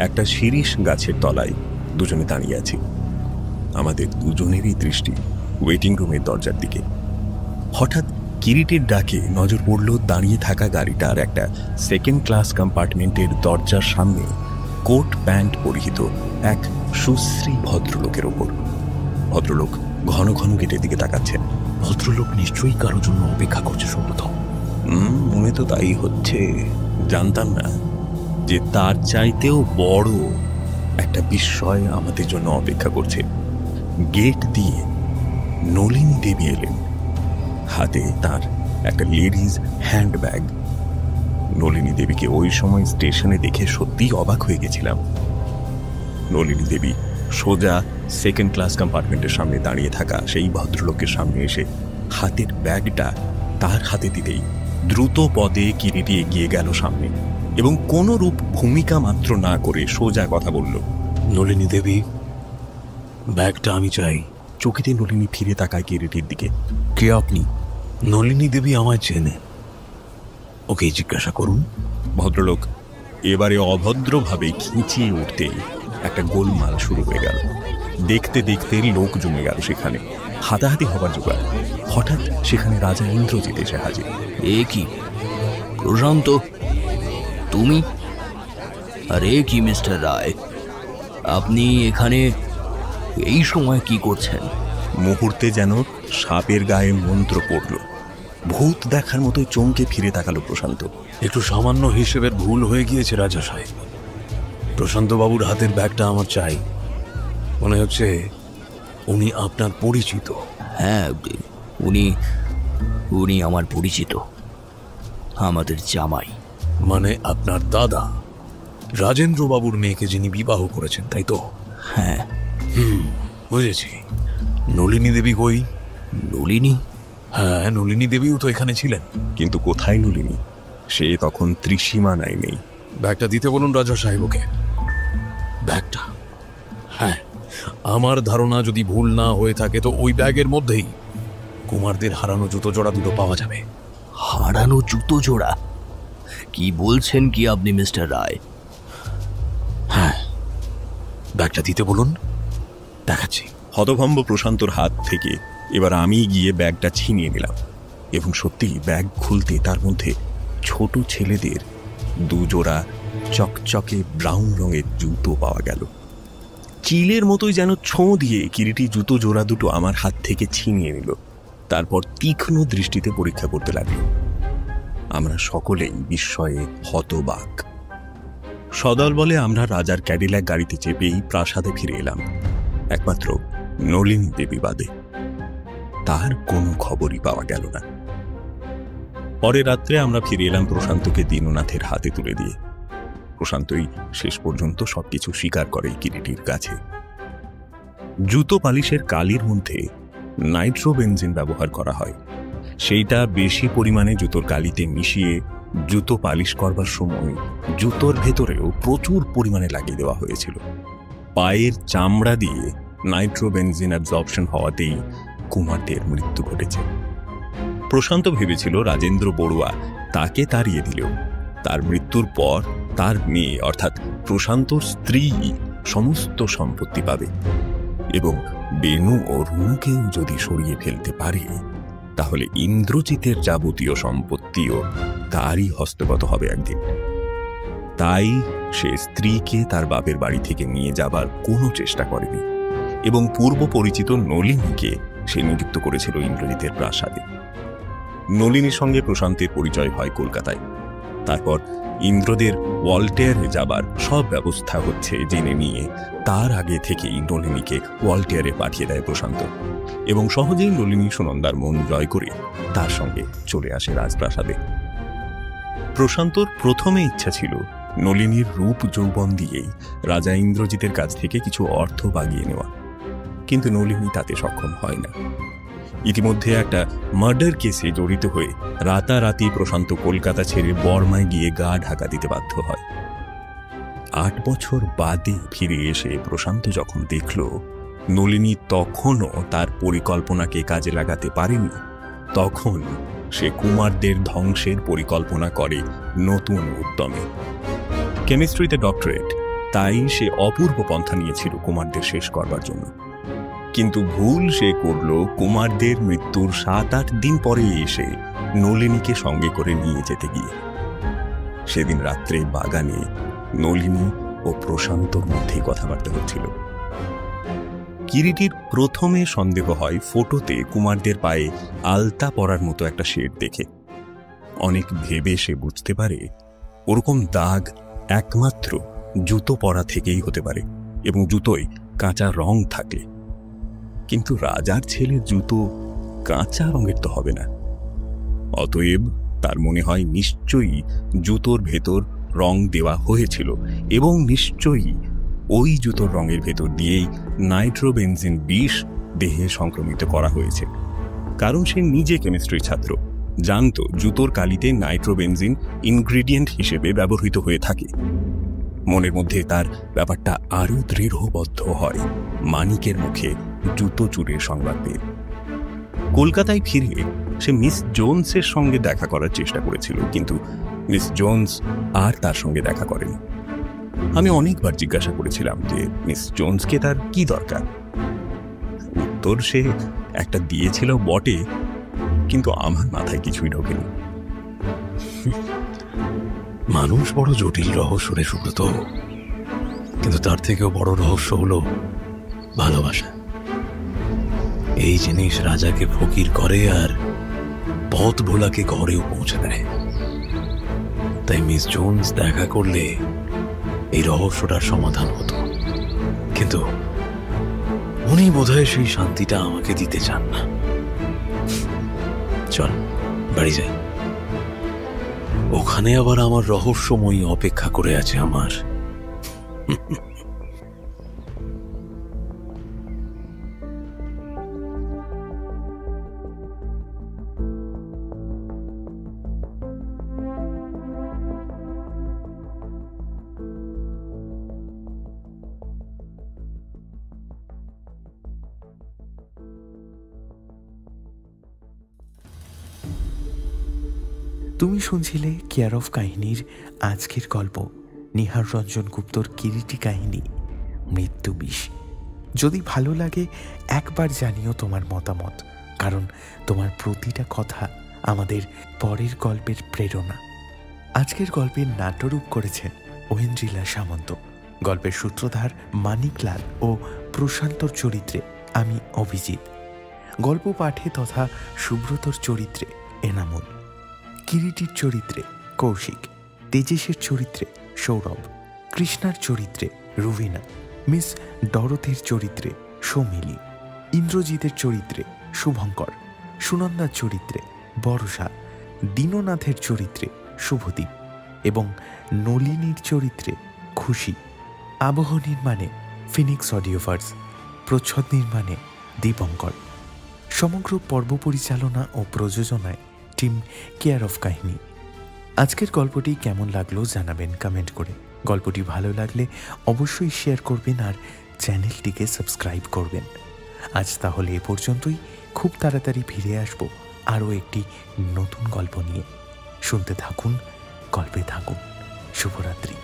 একটা শিরীষ গাছের তলায় দুজনে দাঁড়িয়ে আছি। আমাদের দুজনেরই দৃষ্টি ওয়েটিং রুমের দরজার দিকে। হঠাৎ কিরিটির ডাকে নজর পড়ল দাঁড়িয়ে থাকা গাড়িটার একটা সেকেন্ড ক্লাস কম্পার্টমেন্টের দরজার সামনে কোট প্যান্ট পরিহিত এক সুশ্রী ভদ্রলোকের ওপর। ভদ্রলোক ঘন ঘন গেটের দিকে তাকাচ্ছেন। ভদ্রলোক নিশ্চয়ই কারোর জন্য অপেক্ষা করছে সুব্রত। মনে তো তাই হচ্ছে। জানতাম না যে তার চাইতেও বড় একটা বিস্ময় আমাদের জন্য অপেক্ষা করছে। গেট দিয়ে নলিনী দেবী এলেন, হাতে তার একটা লেডিজ হ্যান্ডব্যাগ। নলিনী দেবীকে ওই সময় স্টেশনে দেখে সত্যিই অবাক হয়ে গেছিলাম। নলিনী দেবী সোজা সেকেন্ড ক্লাস কম্পার্টমেন্টের সামনে দাঁড়িয়ে থাকা সেই ভদ্রলোকের সামনে এসে হাতের ব্যাগটা তার হাতে দিতেই দ্রুত পদে কিরিটি এগিয়ে গেল সামনে, এবং কোনো রূপ ভূমিকা মাত্র না করে সোজা কথা বলল, নলিনী দেবী, ব্যাগটা আমি চাই। চকিতে নলিনী ফিরে তাকায় কিরিটির দিকে। কে আপনি? নলিনী দেবী আমায় চেনে, ওকে জিজ্ঞাসা করুন। ভদ্রলোক এবারে অভদ্রভাবে খিঁচিয়ে উঠতেই একটা গোলমাল শুরু হয়ে গেল। দেখতে দেখতে লোক জমে গেল সেখানে, হাতাহাতি হবার জোগাড়। হঠাৎ সেখানে রাজা ইন্দ্রজিৎ এসে হাজির। এ কি প্রশান্ত, তুমি? আর এ কি মিস্টার রায়, আপনি এখানে এই সময় কি করছেন? মুহূর্তে যেন সাপের গায়ে মন্ত্র পড়ল। ভূত দেখার মতো চমকে ফিরে তাকালো প্রশান্ত। একটু সামান্য হিসেবের ভুল হয়ে গিয়েছে রাজা সাহেব। প্রশান্ত বাবুর হাতের ব্যাগটা আমার চাই। মনে হচ্ছে উনি আপনার পরিচিত। হ্যাঁ, উনি আমার পরিচিত, আমাদের জামাই। মানে আপনার দাদা রাজেন্দ্র বাবুর মেয়েকে যিনি বিবাহ করেছেন, তাই তো? হ্যাঁ। বুঝেছি। নলিনী দেবী কই? নলিনী? হ্যাঁ, নলিনী দেবীও তো এখানে ছিলেন। কিন্তু কোথায় নলিনী? সে তখন ত্রিসীমানায় নেই। ব্যাগটা দিতে বলুন রাজা সাহেবকে। ব্যাগটা? হ্যাঁ, আমার ধারণা যদি ভুল না হয়ে থাকে তো ওই ব্যাগের মধ্যেই কুমারদের হারানো জুতো জোড়া দুটো পাওয়া যাবে। হারানো জুতো জোড়া? কি বলছেন কি আপনি মিস্টার রায়? হ্যাঁ, ব্যাগটা দিতে বলুন, দেখাচ্ছি। হতভম্ব প্রশান্তর হাত থেকে এবার আমি গিয়ে ব্যাগটা ছিনিয়ে নিলাম, এবং সত্যি ব্যাগ খুলতে তার মধ্যে ছোট ছেলেদের দুজোড়া চকচকে ব্রাউন রঙের জুতো পাওয়া গেল। চিলের মতোই যেন ছোঁ দিয়ে কিরিটি জুতো জোড়া দুটো আমার হাত থেকে ছিনিয়ে নিল। তারপর তীক্ষ্ণ দৃষ্টিতে পরীক্ষা করতে লাগলো। আমরা সকলেই বিস্ময়ে হতবাক। সদল বলে আমরা রাজার ক্যাডিল্যাক গাড়িতে চেপেই প্রাসাদে ফিরে এলাম, একমাত্র নলিনী দেবী বাদে। তার কোনো খবরই পাওয়া গেল না। পরে রাত্রে আমরা ফিরে এলাম প্রশান্তকে দীননাথের হাতে তুলে দিয়ে। প্রশান্তই শেষ পর্যন্ত সবকিছু স্বীকার করে কিরিটির কাছে। জুতো পালিশের কালির মধ্যে নাইট্রোবেনজিন ব্যবহার করা হয়। সেইটা বেশি পরিমাণে জুতোর কালিতে মিশিয়ে জুতো পালিশ করবার সময় জুতোর ভেতরেও প্রচুর পরিমাণে লাগিয়ে দেওয়া হয়েছিল। পায়ের চামড়া দিয়ে নাইট্রোবেনজিন অ্যাবজর্পশন হওয়াতেই কুমারদের মৃত্যু ঘটেছে। প্রশান্ত ভেবেছিল রাজেন্দ্র বড়ুয়া তাকে তাড়িয়ে দিলেও তার মৃত্যুর পর তার মেয়ে অর্থাৎ প্রশান্তর স্ত্রী সমস্ত সম্পত্তি পাবে এবং বেনু ও রুনুকেও যদি সরিয়ে ফেলতে পারে তাহলে ইন্দ্রজিতের যাবতীয় সম্পত্তিও তারই হস্তগত হবে একদিন। তাই সে স্ত্রীকে তার বাপের বাড়ি থেকে নিয়ে যাবার কোনো চেষ্টা করেনি এবং পূর্ব পরিচিত নলিনীকে সে নিযুক্ত করেছিল ইন্দ্রজিতের প্রাসাদে। নলিনীর সঙ্গে প্রশান্তের পরিচয় হয় কলকাতায়। তারপর ইন্দ্রদের ওয়াল্টেয়ারে যাবার সব ব্যবস্থা হচ্ছে জেনে নিয়ে তার আগে থেকেই নলিনীকে ওয়াল্টেয়ারে পাঠিয়ে দেয় প্রশান্ত এবং সহজেই নলিনী সুনন্দার মন জয় করে তার সঙ্গে চলে আসে রাজপ্রাসাদে। প্রশান্তর প্রথমে ইচ্ছা ছিল নলিনীর রূপ যৌবন দিয়েই রাজা ইন্দ্রজিতের কাছ থেকে কিছু অর্থ বাগিয়ে নেওয়া, কিন্তু নলিনী তাতে সক্ষম হয় না। ইতিমধ্যে একটা মার্ডার কেসে জড়িত হয়ে রাতারাতি প্রশান্ত কলকাতা ছেড়ে বর্মায় গিয়ে গা ঢাকা দিতে বাধ্য হয়। 8 বছর বাদে ফিরে এসে প্রশান্ত যখন দেখল নলিনী তখনও তার পরিকল্পনাকে কাজে লাগাতে পারেনি, তখন সে কুমারদের ধ্বংসের পরিকল্পনা করে নতুন উদ্যমে। কেমিস্ট্রিতে ডক্টরেট, তাই সে অপূর্ব পন্থা নিয়েছিল কুমারদের শেষ করবার জন্য। কিন্তু ভুল সে করল কুমারদের মৃত্যুর 7-8 দিন পরে এসে নলিনীকে সঙ্গে করে নিয়ে যেতে গিয়ে। সেদিন রাত্রে বাগানে নলিনী ও প্রশান্তর মধ্যেই কথাবার্তা হচ্ছিল। কিরিটির প্রথমে সন্দেহ হয় ফটোতে কুমারদের পায়ে আলতা পরার মতো একটা শেড দেখে। অনেক ভেবে সে বুঝতে পারে ওরকম দাগ একমাত্র জুতো পরা থেকেই হতে পারে এবং জুতোয় কাঁচা রং থাকে। কিন্তু রাজার ছেলের জুতো কাঁচা রঙের তো হবে না। অতএব তার মনে হয় নিশ্চয়ই জুতোর ভেতর রং দেওয়া হয়েছিল এবং নিশ্চয়ই ওই জুতোর রঙের ভেতর দিয়েই নাইট্রোবেনজিন বিষ দেহে সংক্রমিত করা হয়েছে। কারণ সে নিজে কেমিস্ট্রি ছাত্র, জানত জুতোর কালিতে নাইট্রোবেনজিন ইনগ্রিডিয়েন্ট হিসেবে ব্যবহৃত হয়ে থাকে। মনের মধ্যে তার ব্যাপারটা আরো দৃঢ়বদ্ধ হয় মানিকের মুখে জুতো চুরির সংবাদ পেয়ে। কলকাতায় ফিরে সে মিস জোনসের সঙ্গে দেখা করার চেষ্টা করেছিল, কিন্তু মিস জোনস আর তার সঙ্গে দেখা করেনি। আমি অনেকবার জিজ্ঞাসা করেছিলাম যে মিস জোনসকে তার কি দরকার। উত্তর সে একটা দিয়েছিল বটে, কিন্তু আমার মাথায় কিছুই ঢোকেনি। মানুষ বড় জটিল রহস্য রে সুব্রত, কিন্তু তার থেকেও বড় রহস্য হলো ভালোবাসা। এই জিনিস রাজাকে ফকির করে আর পথ ভোলাকে ঘরেও পৌঁছে দেয়। তাই মিস জোনস দেখা করলে এই রহস্যটার সমাধান হতো, কিন্তু উনি বোধহয় সেই শান্তিটা আমাকে দিতে চান না। চল বাড়ি যাই, ওখানে আবার আমার রহস্যময়ী অপেক্ষা করে আছে আমার। তুমি শুনছিলে কেয়ার অফ কাহিনীর আজকের গল্প, নিহার রঞ্জন গুপ্তর কিরিটি কাহিনী মৃত্যু বিষ। যদি ভালো লাগে একবার জানিও তোমার মতামত, কারণ তোমার প্রতিটা কথা আমাদের পরের গল্পের প্রেরণা। আজকের গল্পের নাট্যরূপ করেছেন ঐন্দ্রিলা সামন্ত। গল্পের সূত্রধার মানিকলাল ও প্রশান্তর চরিত্রে আমি অভিজিৎ। গল্প পাঠে তথা সুব্রতর চরিত্রে এনামুল। কিরিটির চরিত্রে কৌশিক, তেজেশের চরিত্রে সৌরভ, কৃষ্ণার চরিত্রে রুবিনা, মিস ডরথের চরিত্রে সৌমিলি, ইন্দ্রজিতের চরিত্রে শুভঙ্কর, সুনন্দার চরিত্রে বরষা, দীননাথের চরিত্রে শুভদীপ এবং নলিনীর চরিত্রে খুশি। আবহ নির্মাণে ফিনিক্স অডিওভার্স, প্রচ্ছদ নির্মাণে দীপঙ্কর। সমগ্র পর্ব পরিচালনা ও প্রযোজনায় টিম কেয়ার অফ কাহিনী। আজকের গল্পটি কেমন লাগলো জানাবেন কমেন্ট করে। গল্পটি ভালো লাগলে অবশ্যই শেয়ার করবেন আর চ্যানেলটিকে সাবস্ক্রাইব করবেন। আজ তাহলে এ পর্যন্তই। খুব তাড়াতাড়ি ফিরে আসব আরও একটি নতুন গল্প নিয়ে। শুনতে থাকুন, গল্পে থাকুন। শুভরাত্রি।